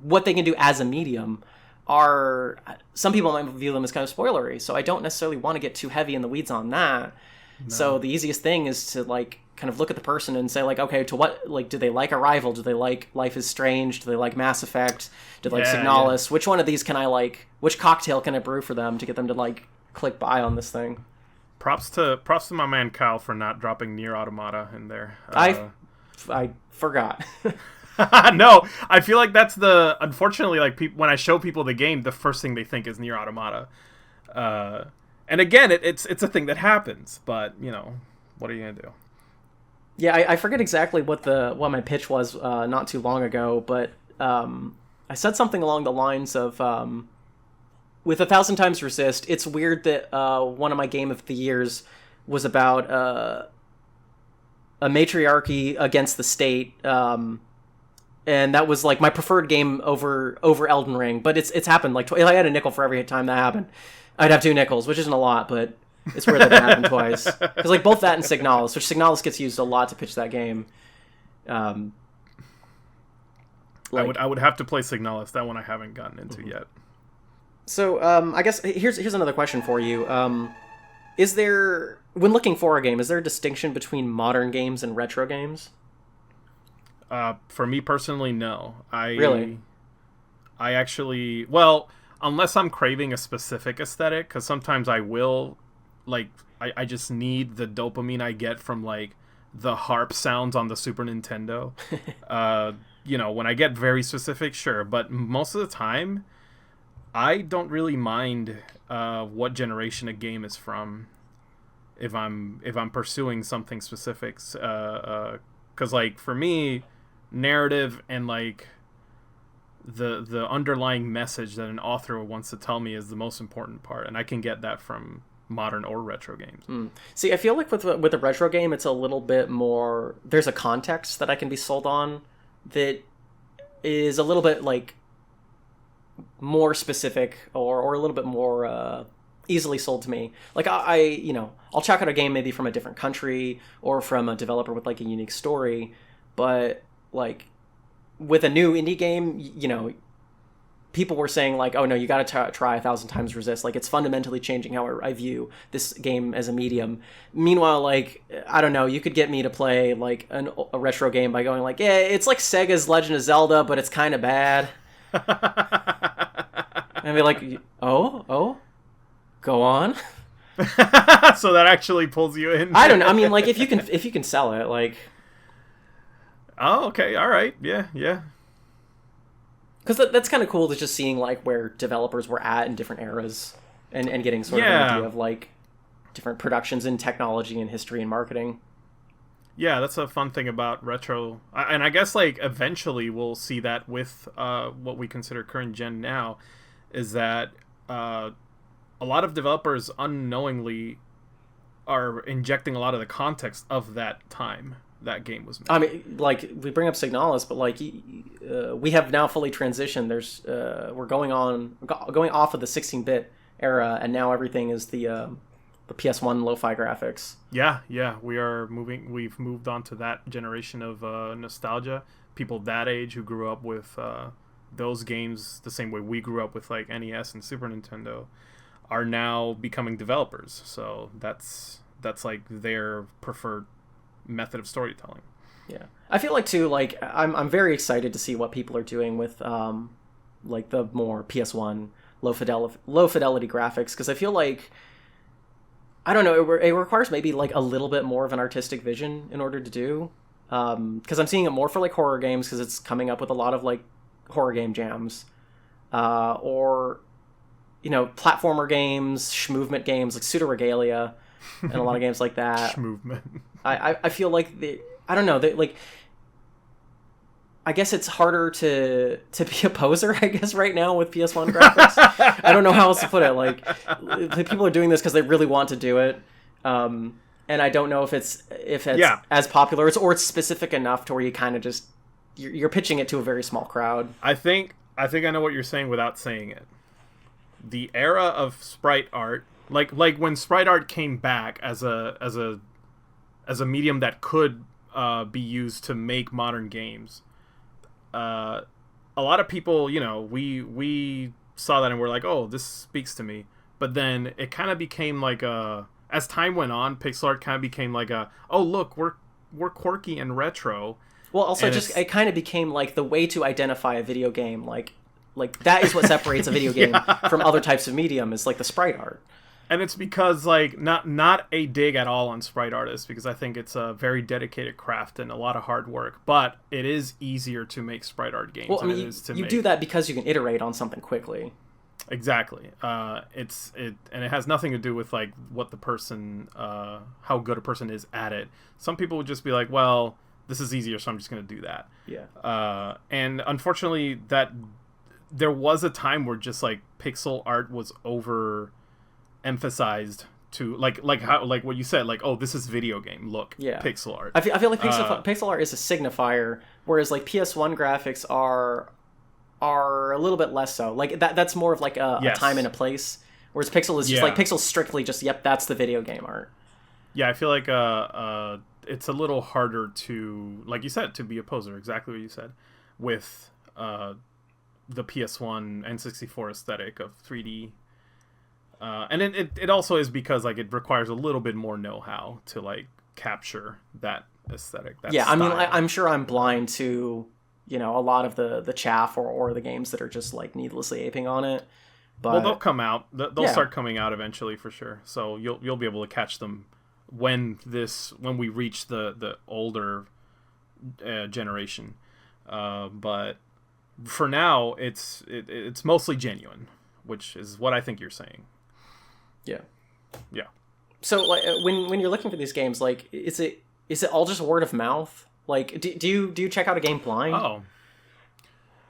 what they can do as a medium, are, some people might view them as kind of spoilery, so I don't necessarily want to get too heavy in the weeds on that. No. So the easiest thing is to like kind of look at the person and say like, okay, to what, like, do they like Arrival? Do they like Life is Strange? Do they like Mass Effect? Do they like Signalis? Yeah. Which one of these can I like? Which cocktail can I brew for them to get them to like click buy on this thing? Props to my man Kyle for not dropping Nier Automata in there. I forgot. No, I feel like that's unfortunately, like, when I show people the game, the first thing they think is Nier Automata. And again, it's a thing that happens, but, you know, what are you gonna do? Yeah, I forget exactly what my pitch was not too long ago, but I said something along the lines of, with 1,000 times resist, it's weird that one of my game of the years was about a matriarchy against the state, and that was like my preferred game over Elden Ring. But it's happened like I had a nickel for every time that happened. I'd have 2 nickels, which isn't a lot, but it's rare that it happened twice. Because like both that and Signalis, which Signalis gets used a lot to pitch that game. I would have to play Signalis. That one I haven't gotten into yet. So I guess here's another question for you. Is there, when looking for a game, is there a distinction between modern games and retro games? For me personally, no. Really? I actually, well, unless I'm craving a specific aesthetic, because sometimes I will, like, I just need the dopamine I get from, like, the harp sounds on the Super Nintendo. You know, when I get very specific, sure. But most of the time, I don't really mind what generation a game is from if I'm pursuing something specific. Because, like, for me, narrative and, like, the underlying message that an author wants to tell me is the most important part, and I can get that from modern or retro games. See, I feel like with a retro game, it's a little bit more, there's a context that I can be sold on that is a little bit like more specific or a little bit more easily sold to me. Like I'll check out a game maybe from a different country or from a developer with like a unique story, but like with a new indie game, people were saying like, oh no, you got to try 1,000 times Resist. Like it's fundamentally changing how I view this game as a medium. Meanwhile, like, I don't know, you could get me to play like a retro game by going like, yeah, it's like Sega's Legend of Zelda, but it's kind of bad. And be like, oh, go on. So that actually pulls you in. I don't know. I mean, like if you can sell it, like. Oh, okay, all right, yeah. Because that's kind of cool to just seeing like where developers were at in different eras and getting sort of an idea of like different productions in technology and history and marketing. Yeah, that's a fun thing about retro. And I guess like eventually we'll see that with what we consider current gen now, is that a lot of developers unknowingly are injecting a lot of the context of that time that game was made. I mean, like we bring up Signalis, but like we have now fully transitioned. We're going off of the 16-bit era, and now everything is the PS1 lo-fi graphics. Yeah, we've moved on to that generation of nostalgia. People that age who grew up with those games the same way we grew up with like NES and Super Nintendo are now becoming developers. So that's like their preferred method of storytelling. Yeah, I feel like too, like I'm very excited to see what people are doing with like the more PS1 low fidelity graphics, because I feel like, I don't know, it requires maybe like a little bit more of an artistic vision in order to do, because I'm seeing it more for like horror games, because it's coming up with a lot of like horror game jams, or platformer games, schmovement games like Pseudo Regalia, and a lot of games like that. Schmovement. I feel like I don't know, like I guess it's harder to be a poser, I guess, right now with PS1 graphics. I don't know how else to put it. Like people are doing this because they really want to do it, and I don't know if it's as popular or it's specific enough to where you kind of just you're pitching it to a very small crowd. I think I know what you're saying without saying it. The era of sprite art, like when sprite art came back as a medium that could be used to make modern games. A lot of people, we saw that and we're like, oh, this speaks to me. But then it kind of became like as time went on, pixel art kind of became like oh, look, we're quirky and retro. Well, also it kind of became like the way to identify a video game. Like that is what separates a video game from other types of medium, is like the sprite art. And it's because, like, not a dig at all on sprite artists, because I think it's a very dedicated craft and a lot of hard work, but it is easier to make sprite art games than it is to make... You do that because you can iterate on something quickly. Exactly. And it has nothing to do with, like, what the person, how good a person is at it. Some people would just be like, well, this is easier, so I'm just going to do that. Yeah. And unfortunately, there was a time where just, like, pixel art was emphasized to like what you said, like, oh, this is video game look, pixel art. I feel like pixel art is a signifier, whereas like PS1 graphics are a little bit less so. Like that's more of like a time and a place, whereas pixel is just like pixel strictly just that's the video game art. Yeah, I feel like it's a little harder to, like you said, to be a poser, exactly what you said, with the PS1 N64 aesthetic of 3D. And it also is because like it requires a little bit more know-how to like capture that aesthetic. That style. I mean, I'm sure I'm blind to a lot of the chaff or the games that are just like needlessly aping on it. But they'll come out. They'll start coming out eventually for sure. So you'll be able to catch them when we reach the older generation. But for now, it's mostly genuine, which is what I think you're saying. Yeah. So like when you're looking for these games, like is it all just word of mouth? Like do you check out a game blind? Oh.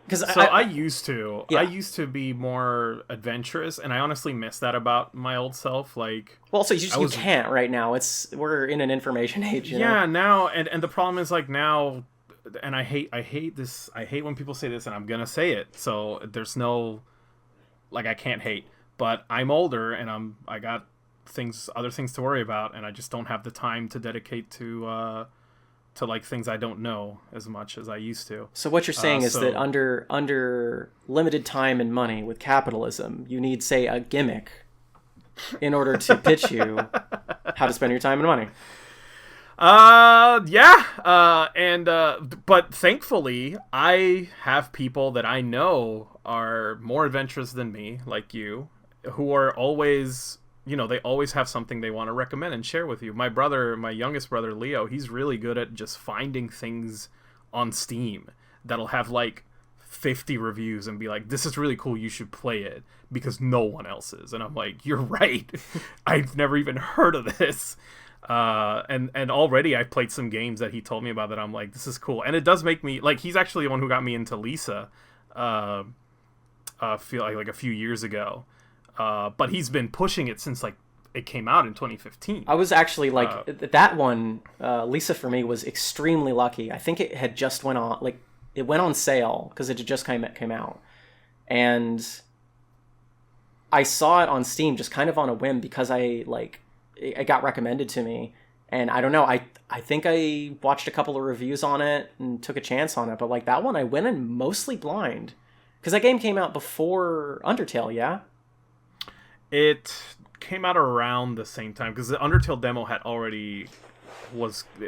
Because I used to. Yeah. I used to be more adventurous, and I honestly miss that about my old self. Like, well, so you can't right now. We're in an information age. You know? Now, and the problem is like now, and I hate this. I hate when people say this, and I'm gonna say it. So there's no like I can't hate, but I'm older and I got other things to worry about, and I just don't have the time to dedicate to like things I don't know as much as I used to. So what you're saying is that under limited time and money with capitalism, you need, say, a gimmick in order to pitch you how to spend your time and money. But thankfully I have people that I know are more adventurous than me, like you, who are always, they always have something they want to recommend and share with you. My youngest brother, Leo, he's really good at just finding things on Steam that'll have like 50 reviews and be like, this is really cool, you should play it, because no one else is. And I'm like, you're right. I've never even heard of this. And already I've played some games that he told me about that I'm like, this is cool. And it does make me, like, he's actually the one who got me into Lisa, feel like a few years ago. But he's been pushing it since like it came out in 2015. I was actually like that one. Lisa for me was extremely lucky. I think it had just went on sale because it had just came out, and I saw it on Steam just kind of on a whim because it got recommended to me, and I don't know. I think I watched a couple of reviews on it and took a chance on it, but like that one I went in mostly blind because that game came out before Undertale. Yeah. It came out around the same time because the Undertale demo it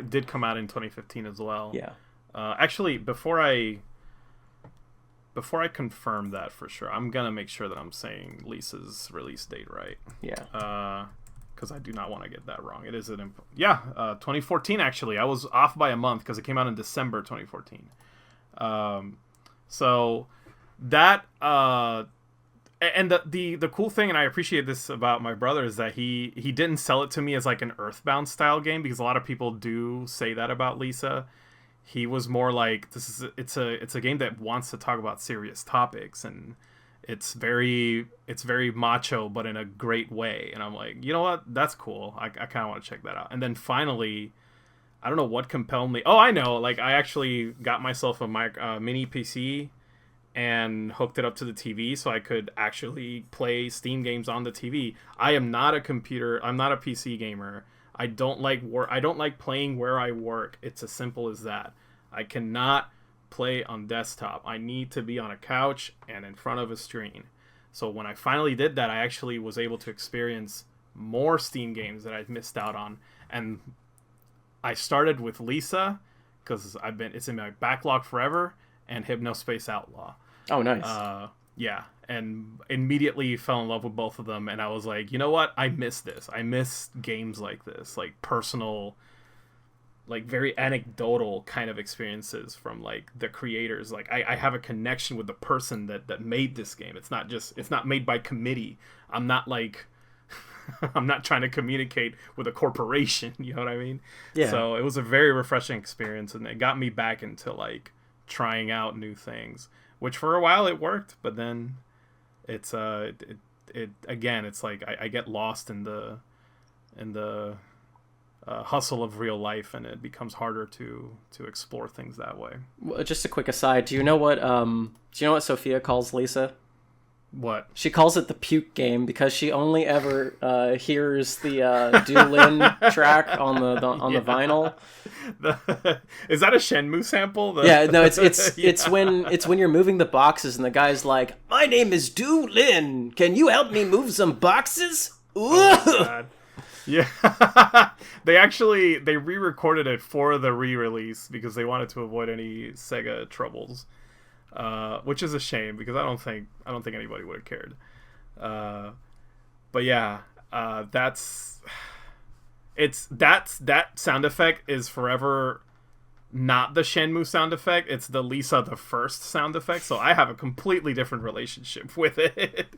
did come out in 2015 as well. Yeah. Actually, before I confirm that for sure, I'm gonna make sure that I'm saying Lisa's release date right. Yeah. Because I do not want to get that wrong. It is 2014 actually. I was off by a month because it came out in December 2014. So that. And the cool thing, and I appreciate this about my brother, is that he didn't sell it to me as like an Earthbound style game, because a lot of people do say that about Lisa. He was more like, it's a game that wants to talk about serious topics, and it's very macho, but in a great way. And I'm like, you know what? That's cool. I kind of want to check that out. And then finally, I don't know what compelled me. Oh, I know. Like, I actually got myself a mini PC and hooked it up to the TV so I could actually play Steam games on the TV. I am not a PC gamer. I don't like playing where I work. It's as simple as that. I cannot play on desktop. I need to be on a couch and in front of a screen. So when I finally did that, I actually was able to experience more Steam games that I'd missed out on. And I started with Lisa because it's in my backlog forever, and Hypnospace Outlaw. Oh, nice. Yeah, and immediately fell in love with both of them, and I was like, you know what? I miss this. I miss games like this, like personal, like very anecdotal kind of experiences from like the creators. Like I have a connection with the person that made this game. It's not made by committee. I'm not like I'm not trying to communicate with a corporation, you know what I mean? Yeah. So it was a very refreshing experience, and it got me back into like trying out new things. Which for a while it worked, but then it's it's like I get lost in the hustle of real life, and it becomes harder to explore things that way. Well, just a quick aside, do you know what Sophia calls Lisa? What? She calls it the puke game because she only ever hears the Doolin track on the vinyl. Is that a Shenmue sample? Yeah, no, it's when you're moving the boxes and the guy's like, "My name is Doolin. Can you help me move some boxes?" Oh my God. Yeah. they re-recorded it for the re-release because they wanted to avoid any Sega troubles. Which is a shame because I don't think anybody would have cared. But yeah, that sound effect is forever not the Shenmue sound effect. It's the Lisa the First sound effect. So I have a completely different relationship with it.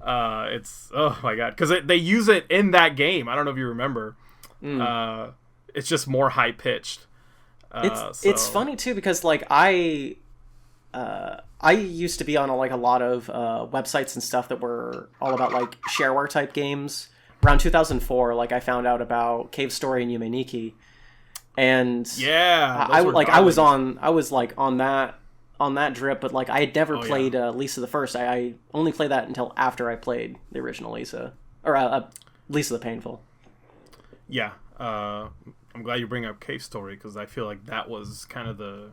It's, oh my God, because they use it in that game. I don't know if you remember. It's just more high pitched. It's funny too because like I used to be on a lot of websites and stuff that were all about like shareware type games. Around 2004, like I found out about Cave Story and Yume Nikki, and yeah, I was on that on that drip, but like I had never played yeah. Lisa the First. I only played that until after I played the original Lisa, or Lisa the Painful. Yeah, I'm glad you bring up Cave Story because I feel like that was kind of the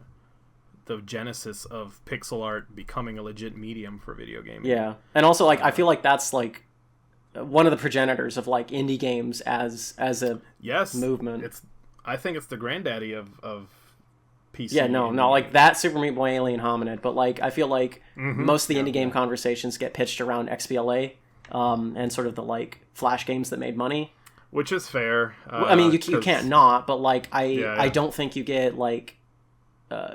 genesis of pixel art becoming a legit medium for video gaming. Yeah, and also like I feel like that's like one of the progenitors of like indie games as a movement. I think it's the granddaddy of PC. Yeah, no, like that Super Meat Boy Alien Hominid, but like I feel like most of the indie game conversations get pitched around XBLA, and sort of the like flash games that made money. Which is fair. I mean, you can't not, but like I don't think you get like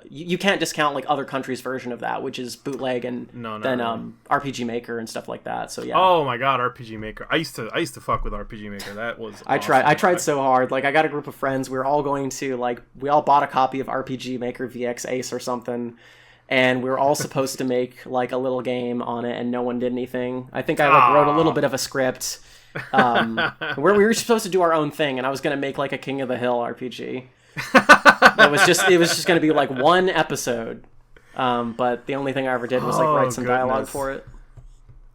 you can't discount like other countries' version of that, which is bootleg and then RPG Maker and stuff like that. So yeah. Oh my god, RPG Maker! I used to fuck with RPG Maker. That was awesome. I tried so hard. Like I got a group of friends. We were all going to like we all bought a copy of RPG Maker VX Ace or something, and we were all supposed to make like a little game on it, and no one did anything. I think I like wrote a little bit of a script. Where we were supposed to do our own thing, and I was going to make like a King of the Hill RPG. It was just going to be like one episode, but the only thing I ever did was like write some dialogue for it.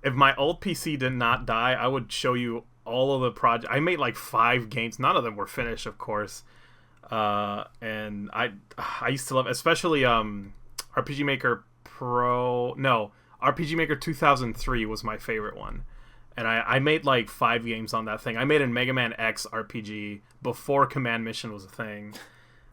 If my old PC did not die, I would show you all of the projects. I made like 5 games. None of them were finished, of course. And I used to love, especially RPG Maker Pro. No, RPG Maker 2003 was my favorite one. And I made like 5 games on that thing. I made a Mega Man X RPG before Command Mission was a thing.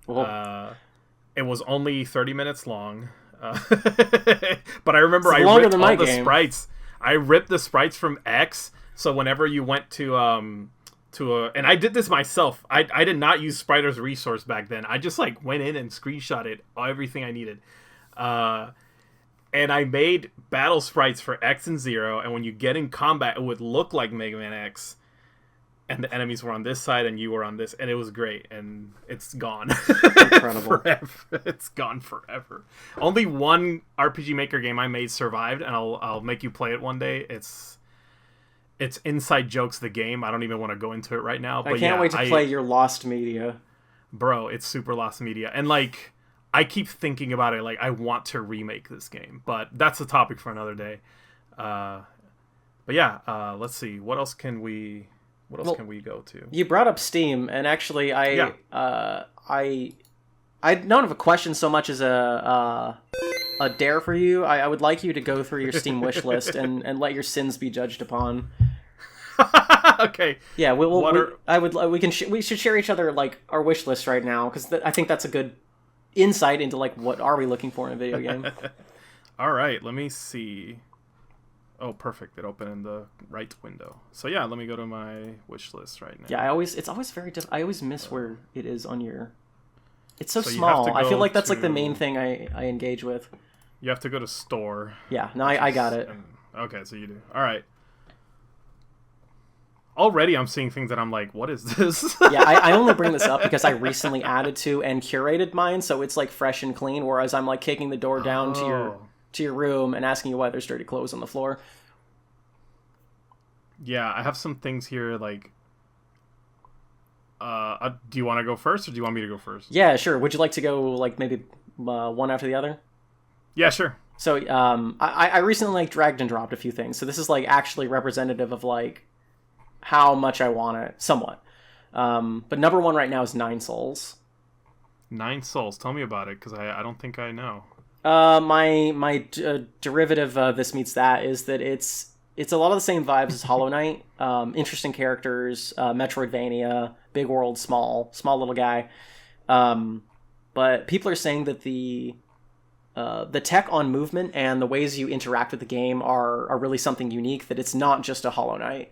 It was only 30 minutes long. But I remember I ripped all the sprites. I ripped the sprites from X, so whenever you went to and I did this myself. I did not use Spriter's resource back then. I just like went in and screenshotted everything I needed. And I made battle sprites for X and Zero, and when you get in combat, it would look like Mega Man X, and the enemies were on this side, and you were on this, and it was great, and it's gone. Incredible. Forever. It's gone forever. Only one RPG Maker game I made survived, and I'll make you play it one day. It's Inside Jokes, the game. I don't even want to go into it right now. But I can't wait to play your Lost Media. Bro, it's super Lost Media, and like... I keep thinking about it, like, I want to remake this game, but that's a topic for another day. But yeah, let's see. What else can we go to? You brought up Steam, and actually, I don't have a question so much as a dare for you. I would like you to go through your Steam wish list and let your sins be judged upon. Okay. Yeah, we should share each other like our wish list right now because I think that's a good insight into like what are we looking for in a video game. All right, let me see. Oh, perfect. It opened in the right window. So yeah, let me go to my wish list right now. Yeah, it's always very I always miss where it is on your. It's so small. I feel like that's like the main thing I engage with. You have to go to store. Yeah, no, I got it. Okay, so you do. All right. Already I'm seeing things that I'm like, what is this? Yeah, I only bring this up because I recently added to and curated mine, so it's like fresh and clean, whereas I'm like kicking the door down to your room and asking you why there's dirty clothes on the floor. Yeah, I have some things here like do you want to go first or do you want me to go first? Yeah, sure. Would you like to go like maybe one after the other? Yeah, sure. So I recently like dragged and dropped a few things. So this is like actually representative of like how much I want it, somewhat. But number 1 right now is 9 Souls. 9 Souls. Tell me about it, because I don't think I know. My derivative of this meets that is that it's a lot of the same vibes as Hollow Knight. Interesting characters, Metroidvania, big world, small little guy. But people are saying that the tech on movement and the ways you interact with the game are really something unique, that it's not just a Hollow Knight.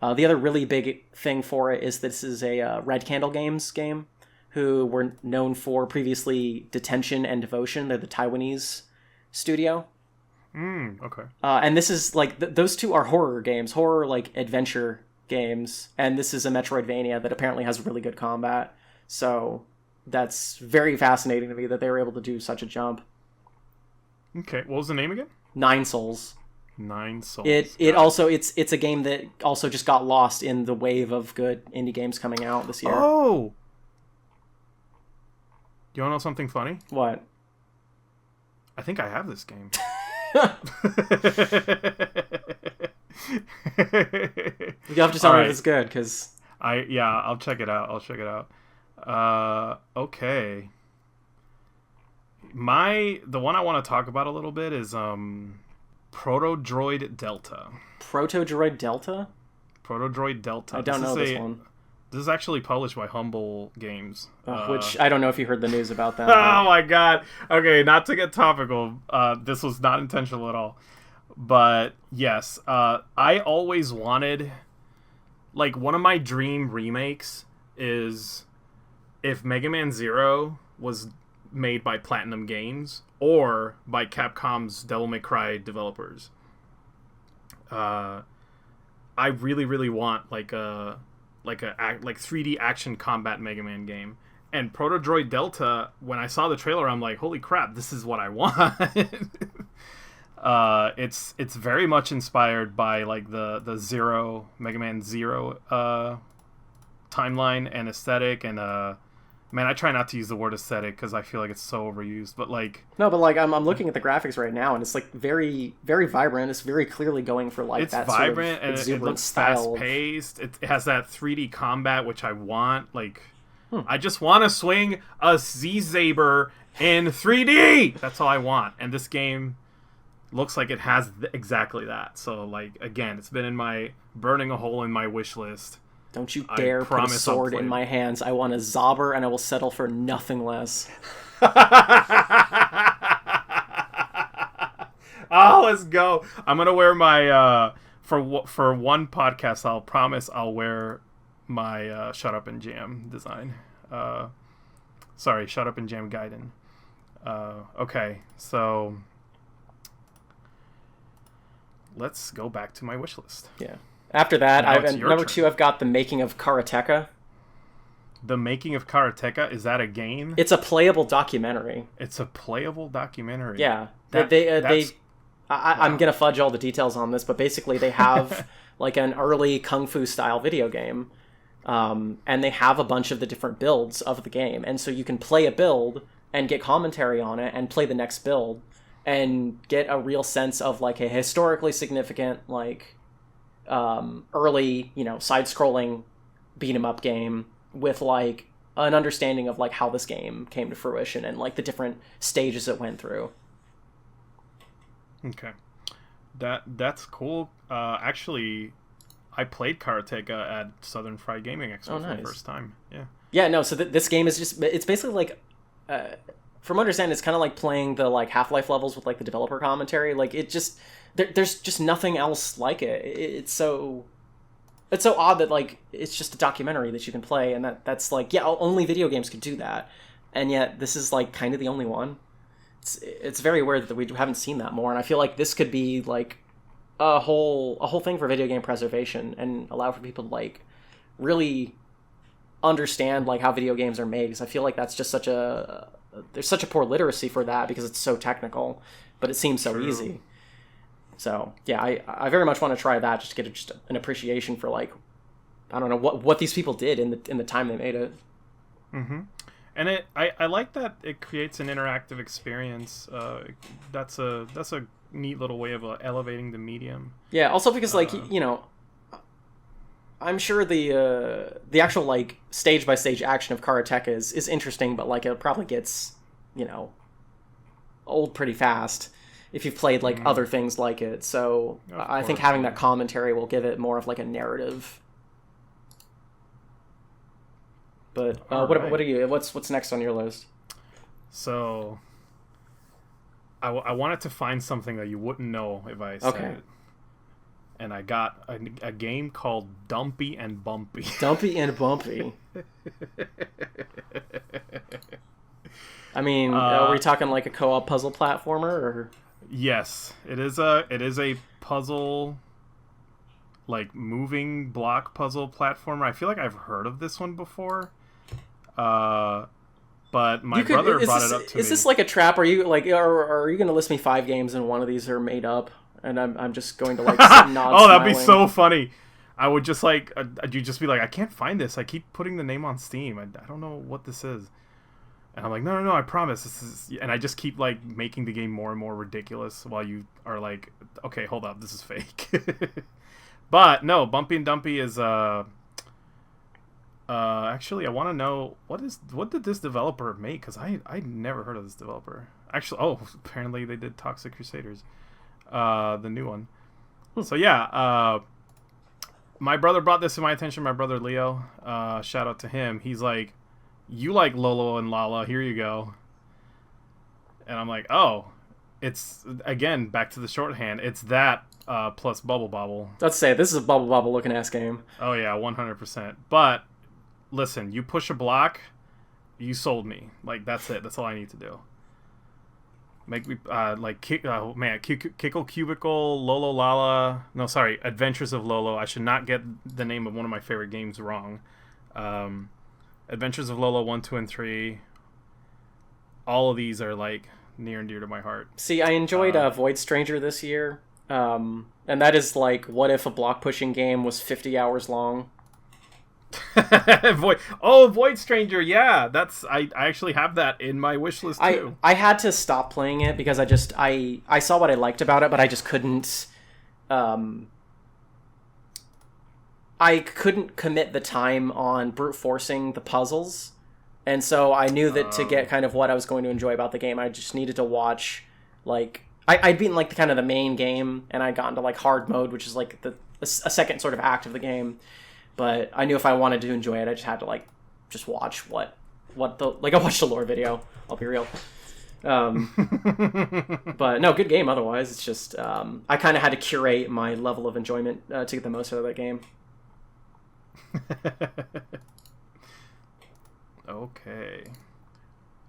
The other really big thing for it is this is a Red Candle Games game, who were known for previously Detention and Devotion. They're the Taiwanese studio. Okay. And this is like those two are horror games, horror like adventure games, and this is a Metroidvania that apparently has really good combat. So that's very fascinating to me that they were able to do such a jump. Okay, what was the name again? 9 Souls. 9 Souls. It also it's a game that also just got lost in the wave of good indie games coming out this year. Oh. You want to know something funny? What? I think I have this game. You have to tell me if it's good, because I'll check it out. Okay. The one I want to talk about a little bit is Proto-Droid Delta. Proto-Droid Delta? Proto-Droid Delta. I don't know this one. This is actually published by Humble Games. Which, I don't know if you heard the news about that. Oh my god. Okay, not to get topical. This was not intentional at all. But, yes. I always wanted... Like, one of my dream remakes is if Mega Man Zero was made by Platinum Games or by Capcom's Devil May Cry developers. I really, really want like a 3D action combat Mega Man game. And Proto-Droid Delta, when I saw the trailer, I'm like, holy crap, this is what I want. It's very much inspired by like the Zero Mega Man Zero timeline and aesthetic, and man, I try not to use the word aesthetic because I feel like it's so overused, but like... No, but like, I'm looking at the graphics right now, and it's like very, very vibrant. It's very clearly going for like that vibrant, sort of and it looks fast-paced. It has that 3D combat, which I want. Like, I just want to swing a Z-Saber in 3D! That's all I want. And this game looks like it has exactly that. So, like, again, it's been burning a hole in my wish list. Don't you dare put a sword in my hands. I want a Zobber, and I will settle for nothing less. Oh, let's go. I'm going to wear my... for one podcast, I'll promise I'll wear my Shut Up and Jam design. Sorry, Shut Up and Jam Gaiden. Okay, so... Let's go back to my wish list. Yeah. After that, number 2, I've got The Making of Karateka. The Making of Karateka? Is that a game? It's a playable documentary. It's a playable documentary. Yeah. I'm going to fudge all the details on this, but basically they have like an early Kung Fu style video game, and they have a bunch of the different builds of the game. And so you can play a build and get commentary on it and play the next build and get a real sense of like a historically significant, like... early, side-scrolling beat-em-up game with, like, an understanding of, like, how this game came to fruition and, like, the different stages it went through. Okay. That's cool. Actually, I played Karateka at Southern Fried Gaming Expo for the first time. Yeah. Yeah, no, so this game is just... It's basically, like... from what I understand, it's kind of like playing the, like, Half-Life levels with, like, the developer commentary. Like, it just... There's just nothing else like it. It's so odd that like it's just a documentary that you can play, and that's like, yeah, only video games could do that, and yet this is like kind of the only one. It's very weird that we haven't seen that more, and I feel like this could be like a whole thing for video game preservation and allow for people to like really understand like how video games are made, because I feel like that's just there's such a poor literacy for that because it's so technical, but it seems so easy. So, yeah, I very much want to try that just to get just an appreciation for, like, I don't know, what these people did in the time they made it. Mm-hmm. And I like that it creates an interactive experience. That's a neat little way of elevating the medium. Yeah, also because, like, I'm sure the actual, like, stage-by-stage action of Karateka is interesting, but, like, it probably gets, old pretty fast if you've played like other things like it. So I think having that commentary will give it more of like a narrative. But what are you? What's next on your list? So I wanted to find something that you wouldn't know if I said it. And I got a game called Dumpy and Bumpy. Dumpy and Bumpy. I mean, are we talking like a co-op puzzle platformer or? Yes, it is a puzzle, like moving block puzzle platformer. I feel like I've heard of this one before, but my brother brought it up to me. Is this like a trap? Are you like, are you going to list me 5 games and one of these are made up, and I'm just going to like sit nod Oh, that'd be so funny. I would just like, you'd just be like, I can't find this. I keep putting the name on Steam. I don't know what this is. And I'm like, no, no, no, I promise. This is, and I just keep like making the game more and more ridiculous while you are like, okay, hold up, this is fake. But no, Bumpy and Dumpy is actually, I want to know what did this developer make? Because I never heard of this developer. Actually, oh, apparently they did Toxic Crusaders, the new one. So yeah, my brother brought this to my attention. My brother Leo, shout out to him. He's like, you like Lolo and Lala? Here you go. And I'm like, oh, it's again back to the shorthand. It's that plus Bubble Bobble. Let's say this is a Bubble Bobble looking ass game. Oh yeah, 100%. But listen, you push a block, you sold me. Like, that's it. That's all I need to do. Make me Kickle Cubicle, Lolo Lala. No, sorry, Adventures of Lolo. I should not get the name of one of my favorite games wrong. Adventures of Lolo 1, 2, and 3. All of these are like near and dear to my heart. See, I enjoyed Void Stranger this year, and that is like, what if a block pushing game was 50 hours long? Void Stranger, yeah, that's I actually have that in my wish list too. I had to stop playing it because I saw what I liked about it, but I just couldn't I couldn't commit the time on brute forcing the puzzles, and so I knew that to get kind of what I was going to enjoy about the game, I just needed to watch, like, I'd beaten like kind of the main game, and I'd gotten to like hard mode, which is like a second sort of act of the game. But I knew if I wanted to enjoy it, I just had to like just watch what the, like, I watched a lore video. I'll be real. But no, good game. Otherwise, it's just I kind of had to curate my level of enjoyment to get the most out of that game. Okay.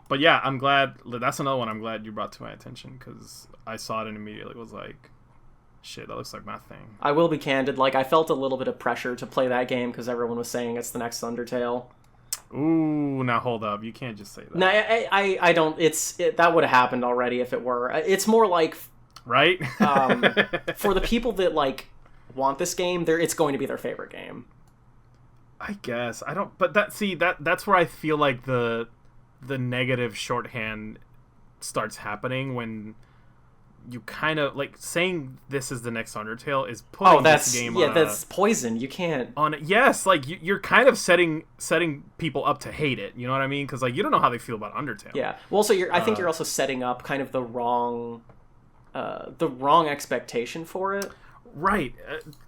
But yeah, I'm glad. That's another one I'm glad you brought to my attention, because I saw it and immediately was like, shit, that looks like my thing. I will be candid, like, I felt a little bit of pressure to play that game because everyone was saying it's the next Undertale. Ooh, now hold up. You can't just say that. No, I don't. That would have happened already if it were. It's more like... Right? For the people that, like, want this game, it's going to be their favorite game. I guess. I don't... But that's where I feel like the negative shorthand starts happening, when you kind of like saying this is the next Undertale is putting this game on that's poison. You can't yes, like you're kind of setting people up to hate it. You know what I mean? Because like you don't know how they feel about Undertale. Yeah. Well, so I think you're also setting up kind of the wrong expectation for it. Right.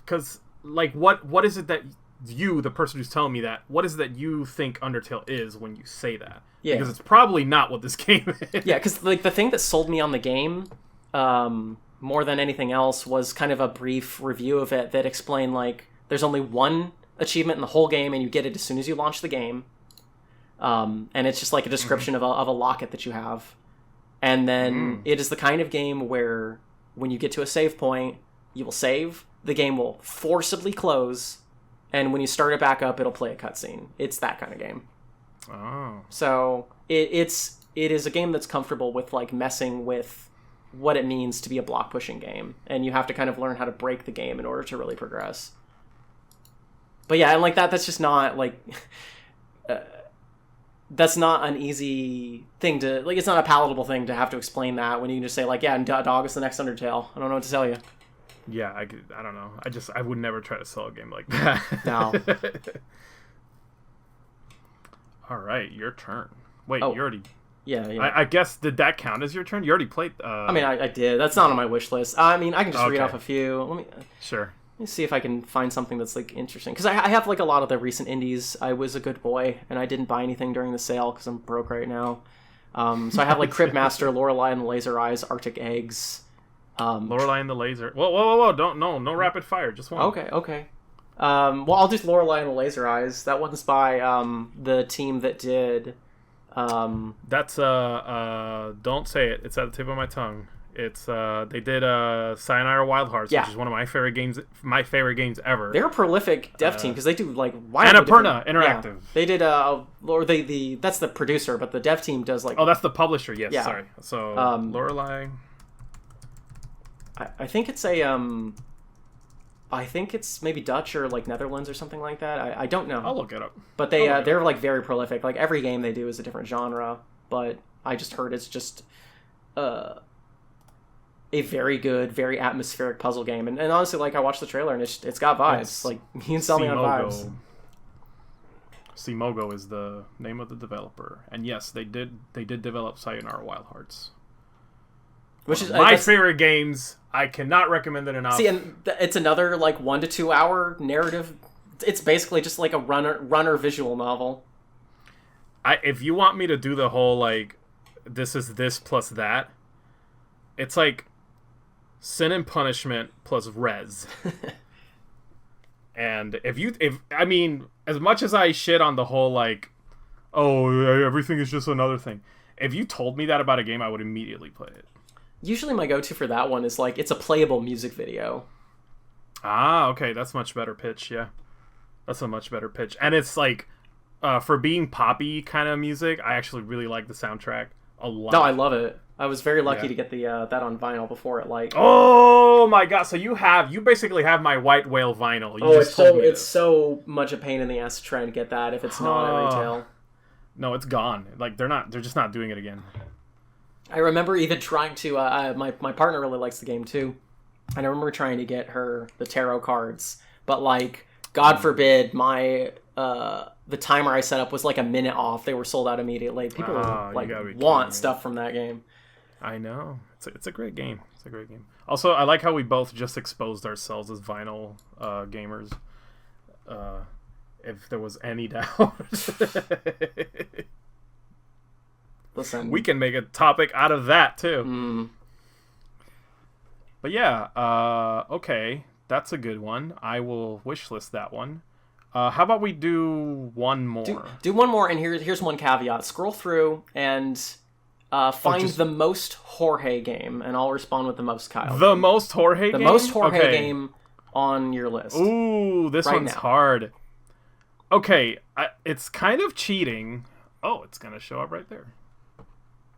Because like what is it that you, the person who's telling me that, what is it that you think Undertale is when you say that? Yeah. Because it's probably not what this game is. Yeah. Because like the thing that sold me on the game, more than anything else, was kind of a brief review of it that explained, like, there's only one achievement in the whole game, and you get it as soon as you launch the game. And it's just like a description of a locket that you have. And then it is the kind of game where when you get to a save point, you will save, the game will forcibly close, and when you start it back up, it'll play a cutscene. It's that kind of game. Oh. So it is a game that's comfortable with, like, messing with what it means to be a block pushing game, and you have to kind of learn how to break the game in order to really progress. But yeah, and like that's just not like that's not an easy thing to, like, it's not a palatable thing to have to explain that when you can just say, like, yeah, and dog is the next Undertale. I don't know what to tell you. Yeah, I don't know. I would never try to sell a game like that. No. All right, your turn. Wait, you already... Yeah. I guess, did that count as your turn? You already played... I mean, I did. That's not on my wish list. I mean, I can just read off a few. Sure. Let me see if I can find something that's, like, interesting. Because I have, like, a lot of the recent indies. I was a good boy, and I didn't buy anything during the sale because I'm broke right now. So I have, like, Cribmaster, Lorelei and the Laser Eyes, Arctic Eggs. Lorelei and the Laser... Whoa. Don't, no rapid fire. Just one. Okay. Well, I'll do Lorelei and the Laser Eyes. That one's by the team that did... That's don't say it. It's at the tip of my tongue. It's they did Sayonara Wild Hearts, which is one of my favorite games ever. They're a prolific dev team because they do like Annapurna Interactive. Yeah. They did that's the producer, but the dev team does like... Oh, that's the publisher. Yes, sorry. So Lorelei. I think it's I think it's maybe Dutch or like Netherlands or something like that. I don't know. I'll look it up. But they're like very prolific. Like every game they do is a different genre. but I just heard it's just a very good, very atmospheric puzzle game. And honestly, like, I watched the trailer and it's got vibes. Like, you can sell me on vibes. Simogo is the name of the developer, and yes, they did develop Sayonara Wild Hearts, which is my favorite games. I cannot recommend it enough. See, and it's another like 1 to 2 hour narrative. It's basically just like a runner visual novel. If you want me to do the whole like this is this plus that, it's like Sin and Punishment plus Rez. And if I mean, as much as I shit on the whole like, oh, everything is just another thing, if you told me that about a game, I would immediately play it. Usually my go-to for that one is like, it's a playable music video. Ah, okay, that's much better pitch, yeah. That's a much better pitch. And it's like, for being poppy kind of music, I actually really like the soundtrack a lot. No, I love it. I was very lucky to get the that on vinyl before it like. Oh my god! So you basically have my White Whale vinyl. It's so much a pain in the ass to try and get that if it's not at retail. No, it's gone. Like they're just not doing it again. I remember even trying to. My partner really likes the game too, and I remember trying to get her the tarot cards, but like, God forbid, the timer I set up was like a minute off. They were sold out immediately. People want stuff from that game. I know. It's a great game. It's a great game. Also, I like how we both just exposed ourselves as vinyl gamers. If there was any doubt. Listen. We can make a topic out of that, too. Mm. But yeah, okay. That's a good one. I will wishlist that one. How about we do one more? Do one more, and here's one caveat. Scroll through and find the most Jorge game, and I'll respond with the most Kyle. The most Jorge game? The most Jorge game on your list. Ooh, this one's hard. Okay, it's kind of cheating. Oh, it's going to show up right there.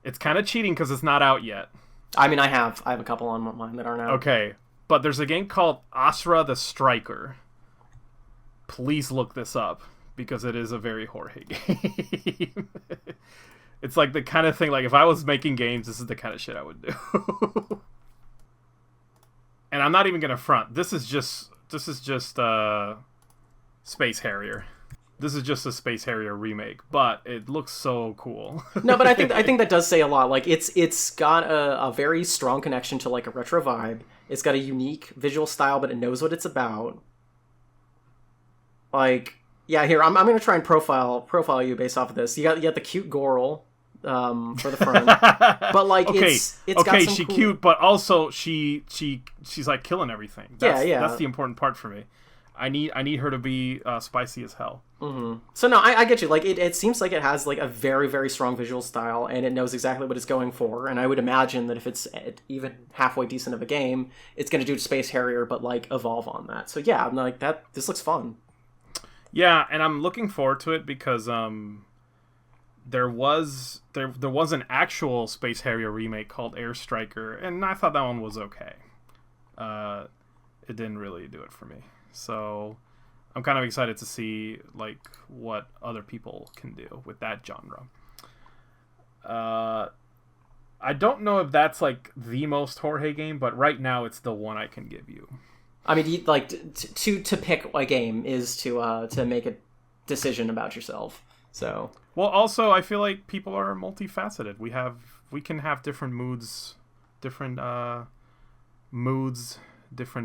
It's kind of cheating because it's not out yet. I mean, I have a couple on mine that aren't out. Okay, but there's a game called Asra the Striker. Please look this up, because it is a very Jorge game. It's like the kind of thing, like, if I was making games, this is the kind of shit I would do. And I'm not even gonna front. This is just Space Harrier. This is just a Space Harrier remake, but it looks so cool. No, but I think that does say a lot. Like, it's got a very strong connection to like a retro vibe. It's got a unique visual style, but it knows what it's about. Like, yeah, here I'm gonna try and profile you based off of this. You got the cute Goral for the front, but like it's got some she's cool... cute, but also she's like killing everything. That's the important part for me. I need her to be spicy as hell. Mm-hmm. So no, I get you. Like it seems like it has like a very, very strong visual style, and it knows exactly what it's going for. And I would imagine that if it's even halfway decent of a game, it's going to do Space Harrier, but like evolve on that. So yeah, I'm like that. This looks fun. Yeah, and I'm looking forward to it because there was an actual Space Harrier remake called Air Striker, and I thought that one was okay. It didn't really do it for me. So I'm kind of excited to see like what other people can do with that genre. I don't know if that's like the most Jorge game, but right now it's the one I can give you. I mean, like to pick a game is to make a decision about yourself. So well, also I feel like people are multifaceted. We can have different moods, different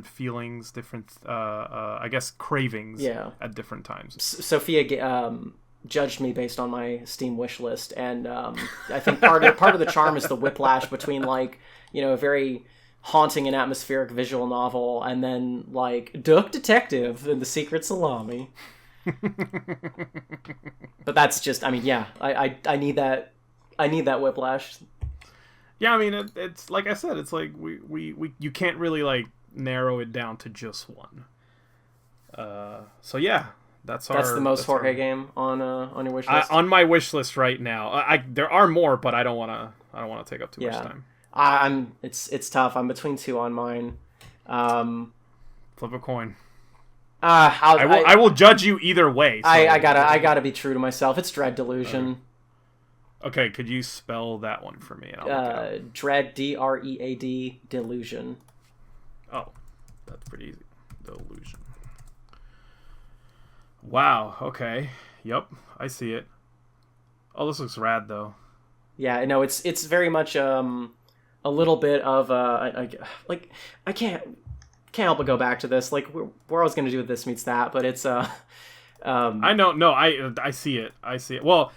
feelings, different I guess cravings. Yeah. At different times. Sophia judged me based on my Steam wish list, and I think part of the charm is the whiplash between like, you know, a very haunting and atmospheric visual novel, and then like Duck Detective and the Secret Salami. But that's just, I mean, yeah, I need that whiplash. Yeah, I mean, it's like I said, it's like we you can't really like narrow it down to just one. So yeah, that's the most Jorge game on your wish list. On my wish list right now. There are more, but I don't want to take up too much time. It's tough. I'm between two on mine. Flip a coin. I will judge you either way. So I gotta be true to myself. It's Dread Delusion. Okay, could you spell that one for me? And I'll look it up. Dread, Dread, Delusion. Oh, that's pretty easy. Delusion. Wow. Okay. Yep, I see it. Oh, this looks rad though. Yeah, no, it's very much a little bit of like I can't help but go back to this. Like we're always gonna do this meets that, but it's I know. No, I see it. I see it. Well,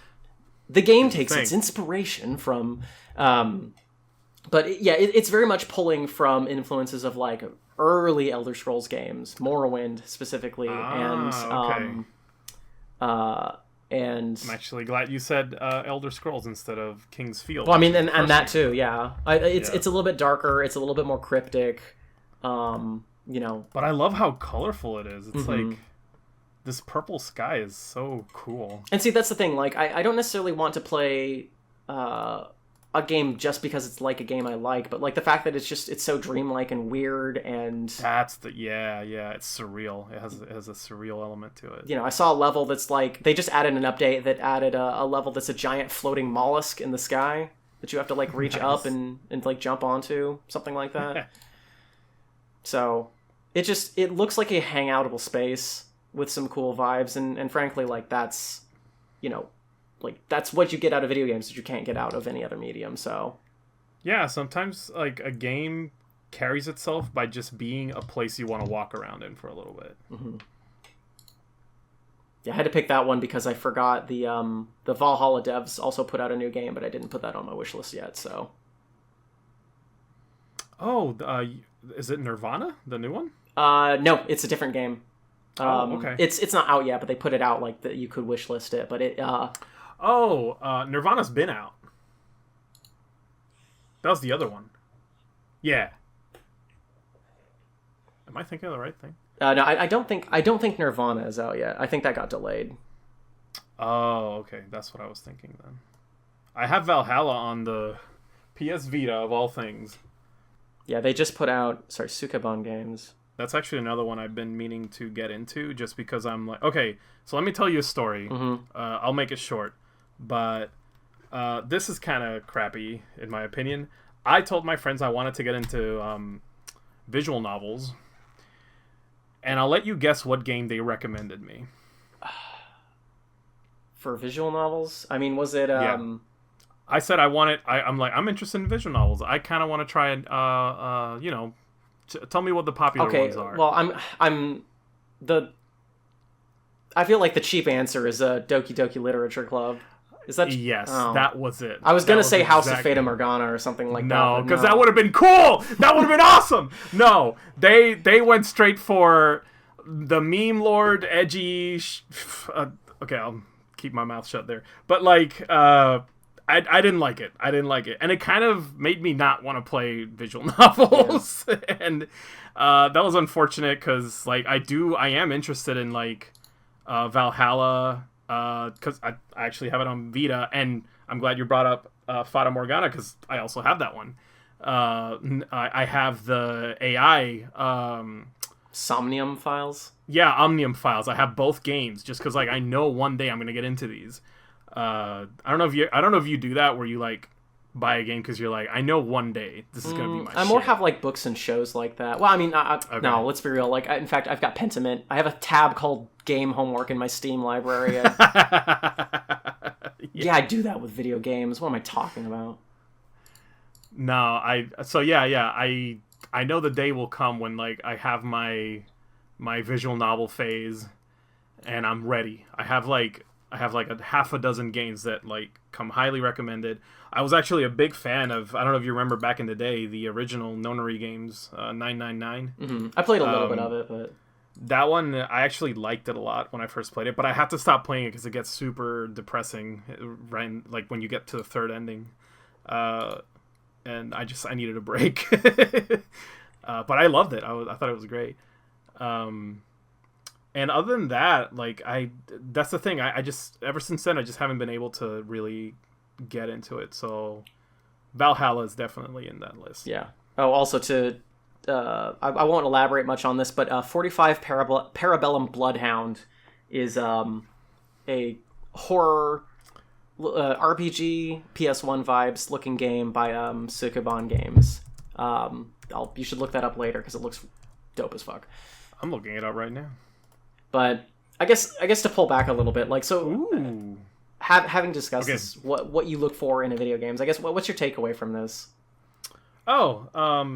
the game takes its inspiration from, but it's very much pulling from influences of like early Elder Scrolls games, Morrowind specifically, and I'm actually glad you said Elder Scrolls instead of King's Field. Well, I mean, and that too, yeah. It's a little bit darker. It's a little bit more cryptic. You know. But I love how colorful it is. It's like this purple sky is so cool. And see, that's the thing. Like, I don't necessarily want to play a game just because it's like a game I like, but like the fact that it's so dreamlike and weird, and that's the it's surreal. It has a surreal element to it. You know, I saw a level that's like they just added an update that added a level that's a giant floating mollusk in the sky that you have to like reach up and like jump onto, something like that. So it looks like a hangoutable space with some cool vibes, and frankly, like that's, you know, like that's what you get out of video games that you can't get out of any other medium. So yeah, sometimes like a game carries itself by just being a place you want to walk around in for a little bit. Yeah, I had to pick that one because I forgot the Valhalla devs also put out a new game, but I didn't put that on my wish list yet. So is it Nirvana, the new one? No, it's a different game. Okay. It's not out yet, but they put it out like that you could wish list it. But it Nirvana's been out. That was the other one. Yeah. Am I thinking of the right thing? No, I don't think Nirvana is out yet. I think that got delayed. Oh, okay. That's what I was thinking then. I have Valhalla on the PS Vita of all things. Yeah, they just put out Sukeban Games. That's actually another one I've been meaning to get into just because I'm like, okay, so let me tell you a story. I'll make it short, but this is kind of crappy in my opinion. I told my friends I wanted to get into visual novels, and I'll let you guess what game they recommended me. For visual novels? I mean, was it... Yeah. I said I want it. I'm interested in visual novels. I kind of want to try and, tell me what the popular ones are. Well, I feel like the cheap answer is Doki Doki Literature Club. Is that? Yes, that was it. I was gonna say House of Fata Morgana or something like that. No, because that would have been cool. That would have been awesome. No, they went straight for the meme lord, edgy. Okay, I'll keep my mouth shut there. But like, I didn't like it. And it kind of made me not want to play visual novels. Yeah. And that was unfortunate because like I am interested in like Valhalla because I actually have it on Vita, and I'm glad you brought up Fata Morgana because I also have that one. I have the AI Somnium Files. Yeah, Omnium Files. I have both games just because like I know one day I'm gonna get into these. I don't know if you do that where you like buy a game because you're like, I know one day this is gonna be my shit. I more have like books and shows like that. Well, I mean, okay. No, let's be real. Like, in fact, I've got Pentiment. I have a tab called Game Homework in my Steam library. Yeah, I do that with video games. What am I talking about? No, I know the day will come when like I have my visual novel phase, and I'm ready. I have like a half a dozen games that like come highly recommended. I was actually a big fan of, I don't know if you remember back in the day, the original Nonary games, 999. Mm-hmm. I played a little bit of it, but that one I actually liked it a lot when I first played it, but I had to stop playing it because it gets super depressing, right? Like when you get to the third ending, and I needed a break. But I loved it. I thought it was great. And other than that, like that's the thing. I just, ever since then, I just haven't been able to really get into it. So Valhalla is definitely in that list. Yeah. Oh, also I won't elaborate much on this, but 45 Parabellum Bloodhound is a horror RPG PS1 vibes looking game by Sukuban Games. You should look that up later because it looks dope as fuck. I'm looking it up right now. But I guess to pull back a little bit, like, so Ooh. Having discussed this, what you look for in a video games, I guess what's your takeaway from this? I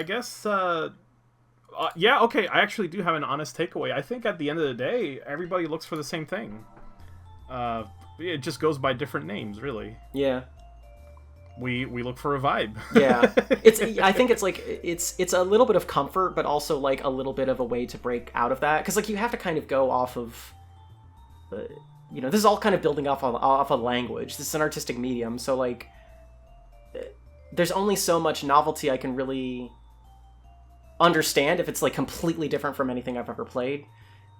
guess yeah, okay, I actually do have an honest takeaway. I think at the end of the day, everybody looks for the same thing. It just goes by different names, really. Yeah. We look for a vibe. Yeah. I think it's like it's a little bit of comfort, but also like a little bit of a way to break out of that, because like you have to kind of go off of this is all kind of building off a language. This is an artistic medium, so like there's only so much novelty I can really understand if it's like completely different from anything I've ever played.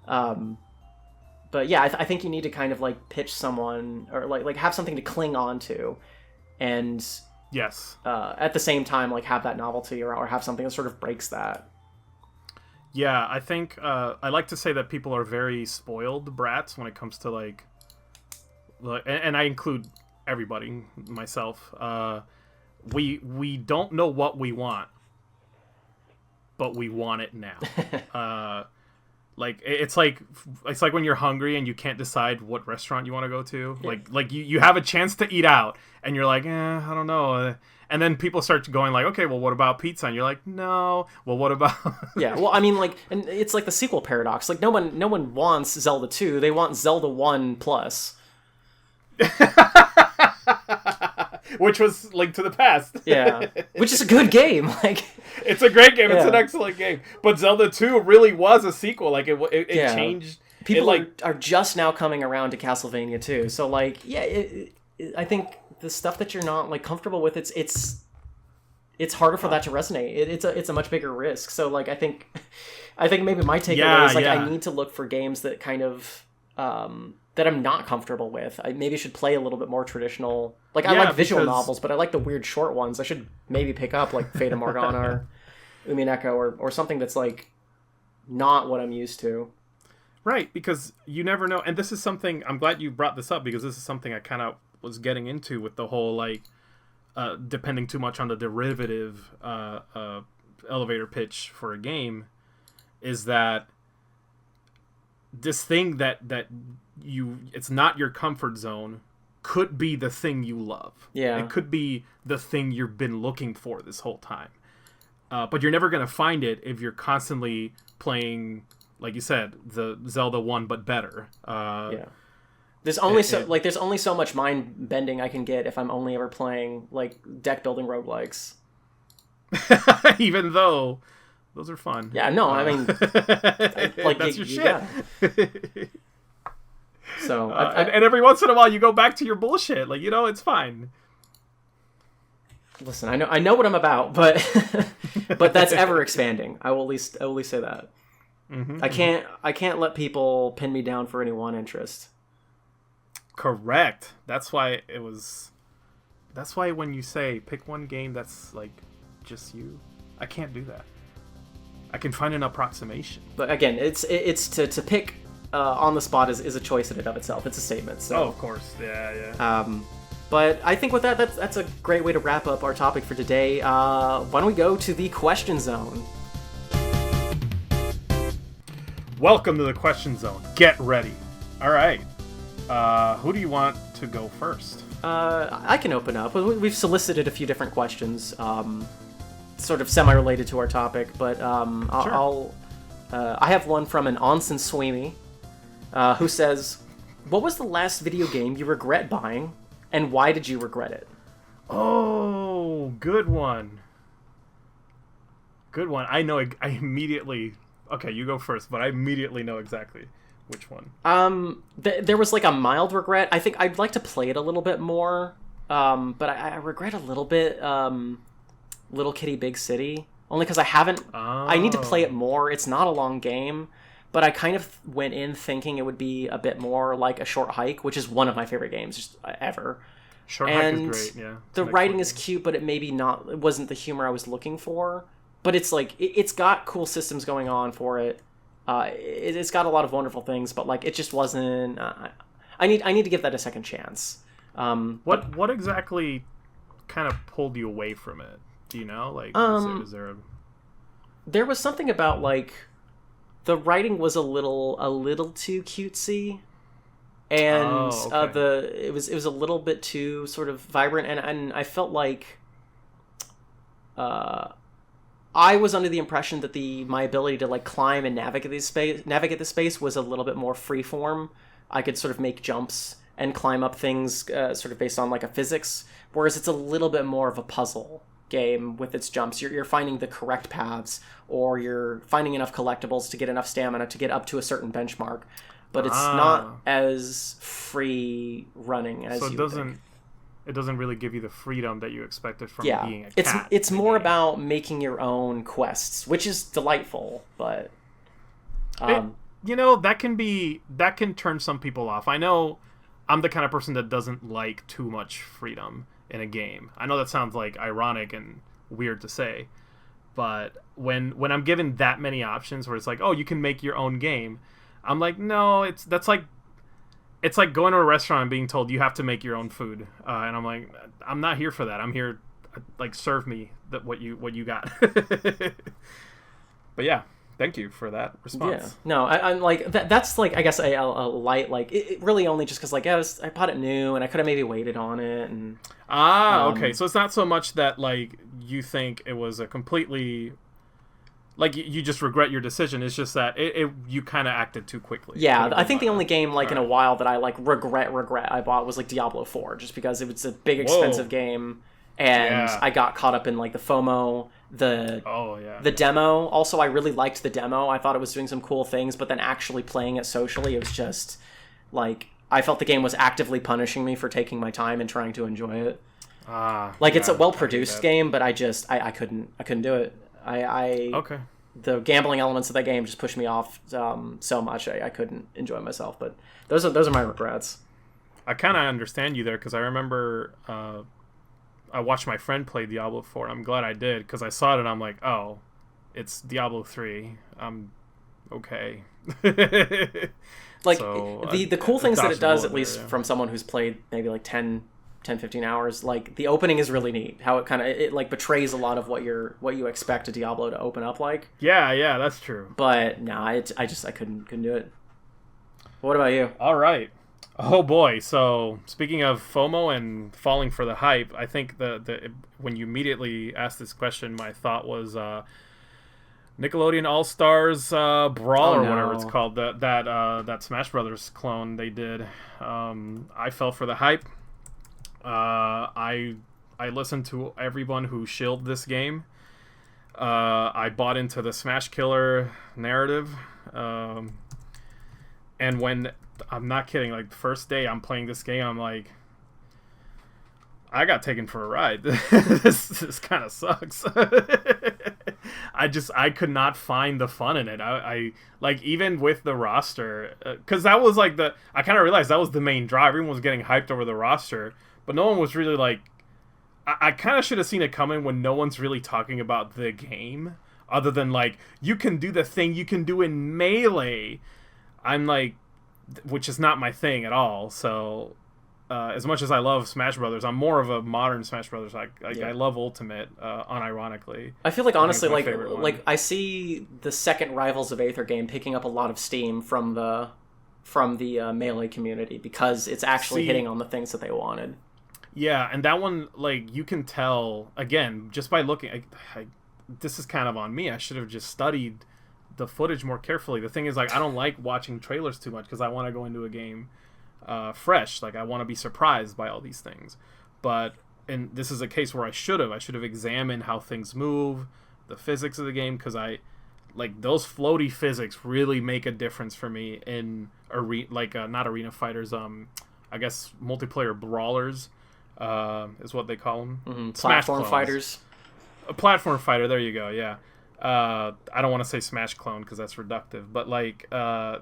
But yeah, I think you need to kind of like pitch someone, or like have something to cling on to, and yes, at the same time like have that novelty, or have something that sort of breaks that. Yeah, I think I like to say that people are very spoiled brats when it comes to like and I include everybody, myself. We don't know what we want, but we want it now. Like it's like when you're hungry and you can't decide what restaurant you want to go to. Yeah. Like you have a chance to eat out and you're like, I don't know. And then people start going like, okay, well, what about pizza? And you're like, no. Well, what about? Yeah. Well, I mean, like, and it's like the sequel paradox. Like no one wants Zelda 2. They want Zelda 1 plus. Which was Link to the Past. Yeah. Which is a good game. Like, it's a great game. Yeah. It's an excellent game. But Zelda 2 really was a sequel. Like it changed. People are just now coming around to Castlevania 2. So like, yeah, I think the stuff that you're not like comfortable with, it's harder for that to resonate. It's a much bigger risk. So like, I think maybe my takeaway is like, I need to look for games that kind of that I'm not comfortable with. I maybe should play a little bit more traditional. Like, I like visual novels, but I like the weird short ones. I should maybe pick up like Fata Morgana or Umineko or something that's like not what I'm used to. Right, because you never know. And this is something, I'm glad you brought this up, because this is something I kind of was getting into with the whole like depending too much on the derivative elevator pitch for a game, is that this thing that it's not your comfort zone could be the thing you love. Yeah. It could be the thing you've been looking for this whole time. But you're never going to find it if you're constantly playing, like you said, the Zelda 1 but better. Yeah. There's only so much mind bending I can get if I'm only ever playing like deck building roguelikes. Even though those are fun. Yeah, no, I mean, like that's your shit. Yeah. So, and every once in a while, you go back to your bullshit. Like, it's fine. Listen, I know what I'm about, but but that's ever expanding. I will at least say that. Mm-hmm, I can't let people pin me down for any one interest. Correct. That's why when you say pick one game that's like just you, I can't do that. I can find an approximation. But again, it's to pick on the spot is a choice in and of itself. It's a statement. So. Oh, of course. Yeah. But I think with that's a great way to wrap up our topic for today. Why don't we go to the question zone? Welcome to the question zone. Get ready. All right. Who do you want to go first? I can open up. We've solicited a few different questions, sort of semi-related to our topic, but sure. I have one from an Onsen Sweeney, who says, "What was the last video game you regret buying, and why did you regret it?" Oh, good one. Good one. I know. I immediately. Okay, you go first, but I immediately know exactly which one. There was like a mild regret. I think I'd like to play it a little bit more, but I regret a little bit. Little Kitty Big City, only because I haven't. I need to play it more. It's not a long game, but I kind of went in thinking it would be a bit more like a Short Hike, which is one of my favorite games just ever. Short Hike is great. Yeah, the writing is cute, but it wasn't the humor I was looking for. But it's like it's got cool systems going on for it. It's got a lot of wonderful things, but like it just wasn't. I need to give that a second chance. What exactly kind of pulled you away from it? Do you know? Like, is there a... There was something about like the writing was a little too cutesy, and it was a little bit too sort of vibrant, and I felt like I was under the impression that my ability to like climb and navigate the space was a little bit more freeform. I could sort of make jumps and climb up things sort of based on like a physics, whereas it's a little bit more of a puzzle game with its jumps. You're finding the correct paths, or you're finding enough collectibles to get enough stamina to get up to a certain benchmark, but it's not as free running as you would think. It doesn't really give you the freedom that you expected from being a cat. It's more about making your own quests, which is delightful, but that can turn some people off. I know I'm the kind of person that doesn't like too much freedom in a game. I know that sounds like ironic and weird to say, but when I'm given that many options where it's like, oh, you can make your own game, I'm like, no, it's like going to a restaurant and being told you have to make your own food, and I'm like, I'm not here for that. I'm here, like, serve me what you got. But yeah, thank you for that response. Yeah, no, I'm like that's like I guess a light, like it really only just because like I bought it new and I could have maybe waited on it and okay, so it's not so much that like you think it was a completely. Like, you just regret your decision. It's just that you kind of acted too quickly. Yeah, I think the only game, like, in a while that I, like, regret I bought was, like, Diablo 4, just because it was a big, expensive game, and I got caught up in, like, the FOMO, the demo. Also, I really liked the demo. I thought it was doing some cool things, but then actually playing it socially, it was just, like, I felt the game was actively punishing me for taking my time and trying to enjoy it. It's a well-produced game, but I couldn't do it. Okay. The gambling elements of that game just pushed me off so much. I couldn't enjoy myself. But those are my regrets. I kind of understand you there because I remember I watched my friend play Diablo 4. I'm glad I did because I saw it and I'm like, oh, it's Diablo 3. I'm okay. Like the cool things that it does, at least from someone who's played maybe like 10, 15 hours, like the opening is really neat. How it like betrays a lot of what you expect a Diablo to open up like. Yeah, that's true. But no, I couldn't do it. What about you? All right. Oh boy. So speaking of FOMO and falling for the hype, I think the when you immediately asked this question, my thought was Nickelodeon All Stars Brawl or whatever it's called. That Smash Brothers clone they did. I fell for the hype. I listened to everyone who shilled this game. I bought into the Smash Killer narrative. And when, I'm not kidding, like the first day I'm playing this game, I'm like, I got taken for a ride. This kind of sucks. I could not find the fun in it. I like, even with the roster, because that was like I kind of realized that was the main drive. Everyone was getting hyped over the roster. But no one was really like... I kind of should have seen it coming when no one's really talking about the game. Other than like, you can do the thing you can do in Melee. I'm like... Which is not my thing at all. So, as much as I love Smash Brothers, I'm more of a modern Smash Brothers. I love Ultimate, unironically. I feel like, honestly, like I see the second Rivals of Aether game picking up a lot of steam from the Melee community because it's actually hitting on the things that they wanted. Yeah, and that one, like, you can tell, again, just by looking, this is kind of on me. I should have just studied the footage more carefully. The thing is, like, I don't like watching trailers too much because I want to go into a game fresh. Like, I want to be surprised by all these things. And this is a case where I should have examined how things move, the physics of the game, because those floaty physics really make a difference for me in not arena fighters, I guess multiplayer brawlers. Is what they call them. Mm-hmm. Platform fighters. A platform fighter. There you go. Yeah. I don't want to say Smash clone because that's reductive, but like I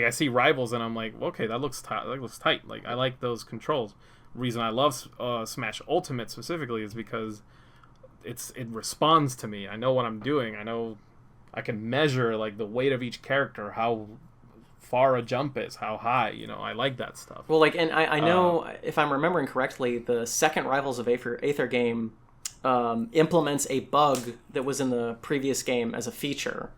see Rivals and I'm like, okay, that looks tight. Like, I like those controls. Reason I love Smash Ultimate specifically is because it responds to me. I know what I'm doing. I know I can measure like the weight of each character, how far a jump is, how high. I like that stuff. Well, like, and I know if I'm remembering correctly, the second Rivals of Aether game implements a bug that was in the previous game as a feature.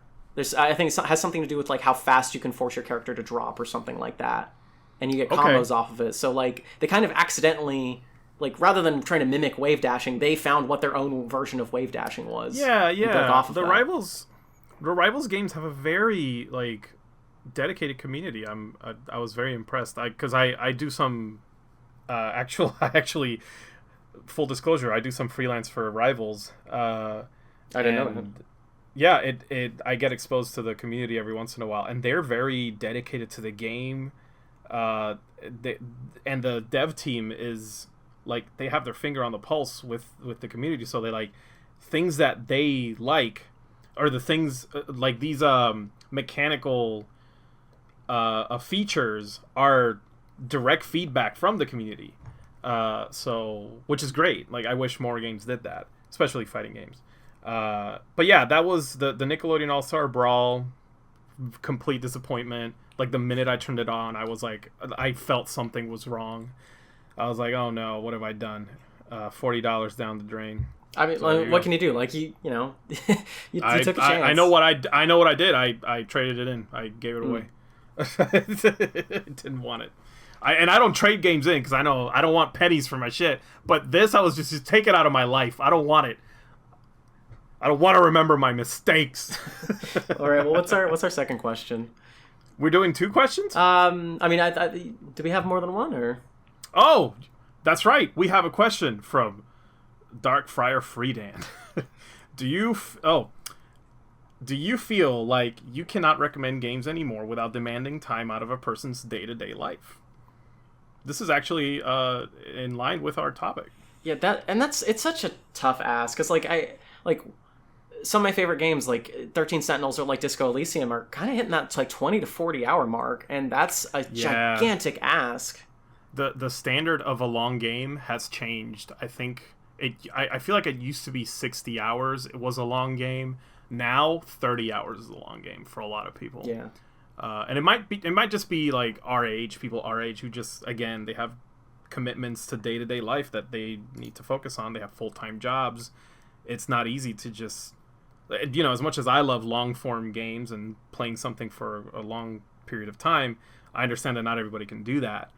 I think it has something to do with like how fast you can force your character to drop or something like that, and you get combos off of it. So like they kind of accidentally, like, rather than trying to mimic wave dashing, they found what their own version of wave dashing was. Yeah. Off of the Rivals games have a very like dedicated community. I was very impressed because I do some actually full disclosure, I do some freelance for Rivals. I didn't know that. Yeah, I get exposed to the community every once in a while, and they're very dedicated to the game. And the dev team is like, they have their finger on the pulse with the community, so they like things that they like, or the things like these mechanical features are direct feedback from the community. So which is great. Like, I wish more games did that, especially fighting games. But yeah, that was the Nickelodeon All-Star Brawl. Complete disappointment. Like, the minute I turned it on, I was like, I felt something was wrong. I was like, oh no, what have I done? $40 down the drain. I mean, so what can you do? Like, you took a chance. I know what I did. I traded it in. I gave it away. Didn't want it. I don't trade games in because I know I don't want pennies for my shit. But this, I was just take it out of my life. I don't want it. I don't want to remember my mistakes. All right. Well, what's our second question? We're doing 2 questions? I mean, do we have more than one, or? Oh, that's right. We have a question from Dark Friar Freedan. Do you feel like you cannot recommend games anymore without demanding time out of a person's day-to-day life? This is actually in line with our topic. Yeah, it's such a tough ask, because some of my favorite games, like 13 Sentinels or like Disco Elysium, are kind of hitting that like 20 to 40 hour mark, and that's a gigantic ask. The standard of a long game has changed. I think I feel like it used to be 60 hours. It was a long game. Now 30 hours is a long game for a lot of people. Yeah. And it might just be like people our age who just, again, they have commitments to day-to-day life that they need to focus on. They have full-time jobs. It's not easy to just, as much as I love long-form games and playing something for a long period of time, I understand that not everybody can do that.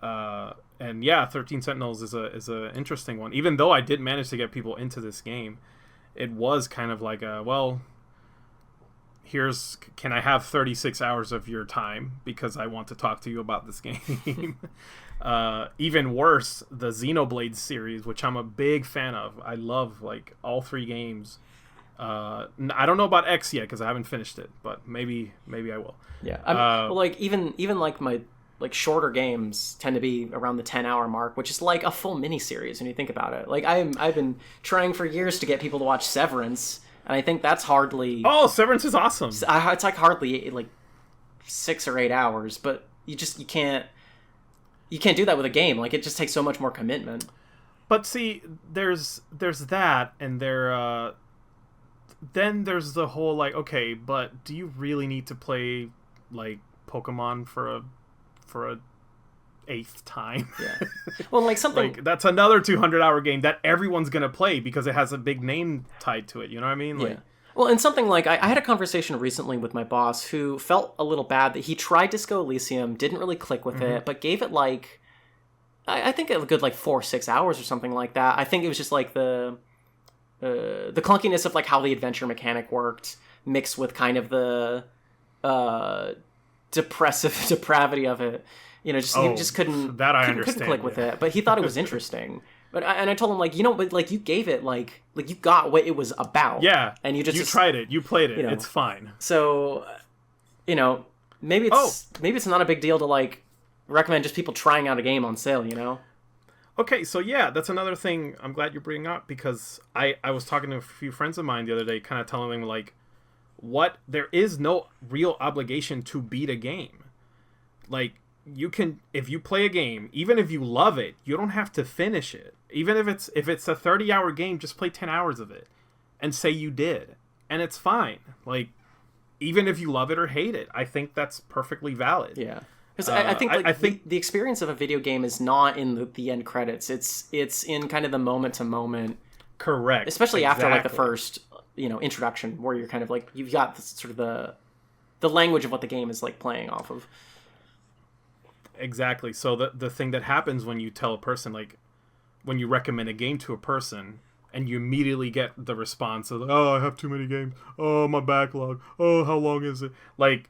And yeah, 13 Sentinels is a interesting one. Even though I did manage to get people into this game, it was kind of like can I have 36 hours of your time because I want to talk to you about this game. Even worse, the Xenoblade series, which I'm a big fan of. I love like all 3 games. I don't know about X yet because I haven't finished it, but maybe I will. Yeah. Well, like even like my like shorter games tend to be around the 10-hour mark, which is like a full miniseries when you think about it. Like I've been trying for years to get people to watch Severance, and I think that's hardly... Oh, Severance is awesome. It's like hardly like 6 or 8 hours, but you can't do that with a game. Like, it just takes so much more commitment. But see, there's that, and then there's the whole like, okay, but do you really need to play like Pokemon for a 8th time? Yeah. Well, like something like that's another 200-hour game that everyone's gonna play because it has a big name tied to it. You know what I mean? Like, yeah. Well, and something like I had a conversation recently with my boss who felt a little bad that he tried Disco Elysium, didn't really click with it, but gave it like I think a good like 4 or 6 hours or something like that. I think it was just like the clunkiness of like how the adventure mechanic worked, mixed with kind of the depravity of it. He just couldn't click with it, but he thought it was interesting. But I told him but like you gave it like you got what it was about. Yeah, and you tried it, you played it. It's fine. So, maybe it's not a big deal to like recommend just people trying out a game on sale. Okay, so yeah, that's another thing I'm glad you're bringing up, because I was talking to a few friends of mine the other day, kind of telling them like, there is no real obligation to beat a game. Like, you can, if you play a game, even if you love it, you don't have to finish it. Even if it's a 30-hour game, just play 10 hours of it and say you did, and it's fine. Like, even if you love it or hate it. I think that's perfectly valid. Yeah. Because I think the experience of a video game is not in the end credits. It's in kind of the moment to moment. Correct. Especially after like the first, introduction, where you're kind of like, you've got this, sort of the language of what the game is like playing off of. Exactly. So the thing that happens when you tell a person, like when you recommend a game to a person and you immediately get the response of, oh, I have too many games. Oh, my backlog. Oh, how long is it? Like,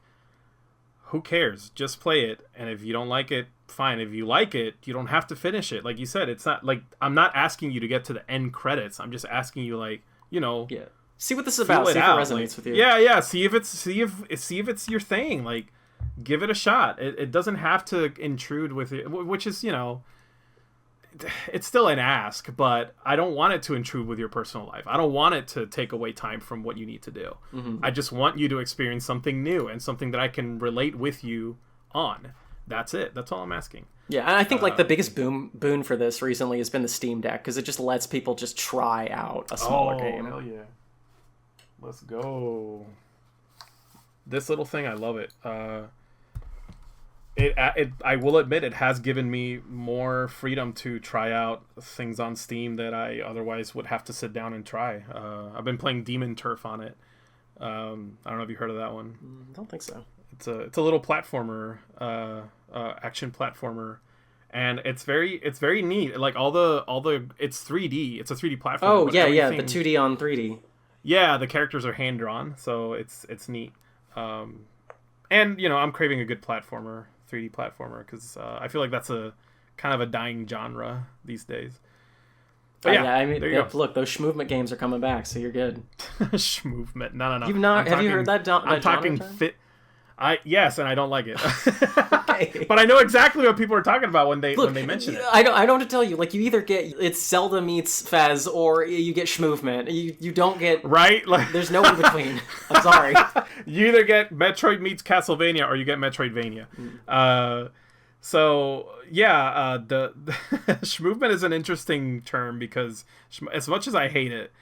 who cares? Just play it. And if you don't like it, fine. If you like it, you don't have to finish it. Like you said, it's not like, I'm not asking you to get to the end credits. I'm just asking you, like, yeah. See what this is about. See if it resonates with you. Yeah. See if it's your thing. Like, give it a shot. It doesn't have to intrude with it, which is, it's still an ask, but I don't want it to intrude with your personal life. I don't want it to take away time from what you need to do. I just want you to experience something new and something that I can relate with you on. That's it. That's all I'm asking. Yeah, and I think like the biggest boon for this recently has been the Steam Deck, because it just lets people just try out a smaller game. Hell yeah. Let's go. This little thing, I love it. I will admit, it has given me more freedom to try out things on Steam that I otherwise would have to sit down and try. I've been playing Demon Turf on it. I don't know if you heard of that one. I don't think so. It's a little platformer, action platformer, and it's very neat. Like all the it's 3D. It's a 3D platform. Oh yeah, the 2D on 3D. Yeah, the characters are hand drawn, so it's neat. And I'm craving a good platformer. 3D platformer, because I feel like that's a kind of a dying genre these days. But I mean, look, those Schmovement games are coming back, so you're good. Schmovement, no. Have you heard that? I'm talking fit. Yes, and I don't like it. Okay. But I know exactly what people are talking about when they mention it. I don't know what to tell you. Like, you either get it's Zelda meets Fez, or you get Schmovement. You don't get right. Like, there's no in between. I'm sorry. You either get Metroid meets Castlevania, or you get Metroidvania. So yeah, the Schmovement is an interesting term, because as much as I hate it,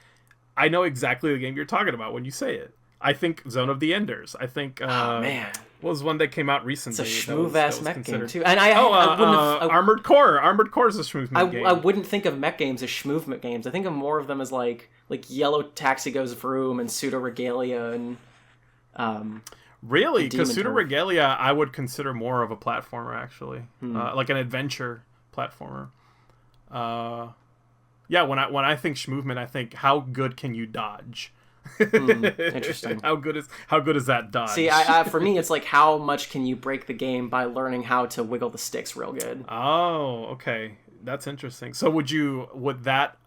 I know exactly the game you're talking about when you say it. I think Zone of the Enders. I think man, was one that came out recently. It's a schmoove ass mech game too. And I wouldn't have Armored Core. Armored Core is a schmoove game. I wouldn't think of mech games as schmoove games. I think of more of them as like Yellow Taxi Goes Vroom and Pseudo Regalia and really, because Pseudo Regalia I would consider more of a platformer, actually, like an adventure platformer. Yeah, when I think schmoovement, I think how good can you dodge. Interesting. How good is that dodge? See, for me, it's like how much can you break the game by learning how to wiggle the sticks real good. Oh, okay, that's interesting. So would that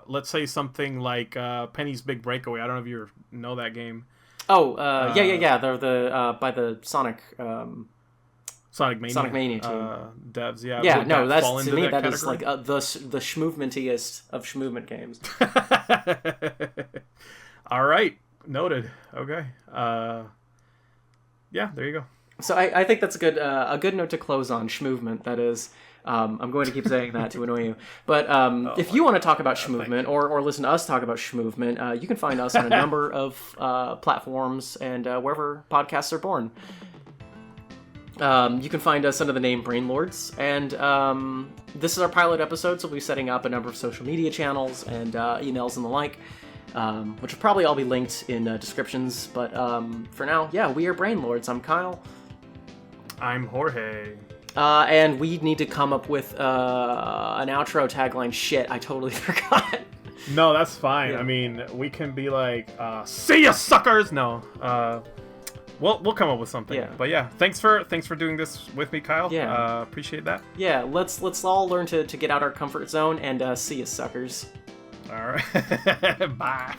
let's say something like Penny's Big Breakaway? I don't know if you know that game. Oh, yeah. They're the by the Sonic Mania team. Devs, yeah. Yeah, no, that's to me that is like the schmoovementiest of schmoovement games. All right, noted. Okay, yeah, there you go. So I think that's a good note to close on. Schmoovement, that is. I'm going to keep saying that to annoy you. But if you want to talk about schmoovement or listen to us talk about schmoovement, you can find us on a number of platforms and wherever podcasts are born. You can find us under the name Brainlords, and this is our pilot episode, so we'll be setting up a number of social media channels and emails and the like, which will probably all be linked in descriptions, but for now, yeah, we are Brainlords. I'm Kyle. I'm Jorge. And we need to come up with an outro tagline. Shit, I totally forgot. No, that's fine. Yeah. I mean, we can be like, see ya, suckers! No, we'll come up with something. Yeah. But yeah, thanks for doing this with me, Kyle. Yeah. Appreciate that. Yeah, let's all learn to get out our comfort zone and see ya, suckers. All right. Bye.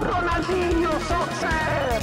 Ronaldinho, success!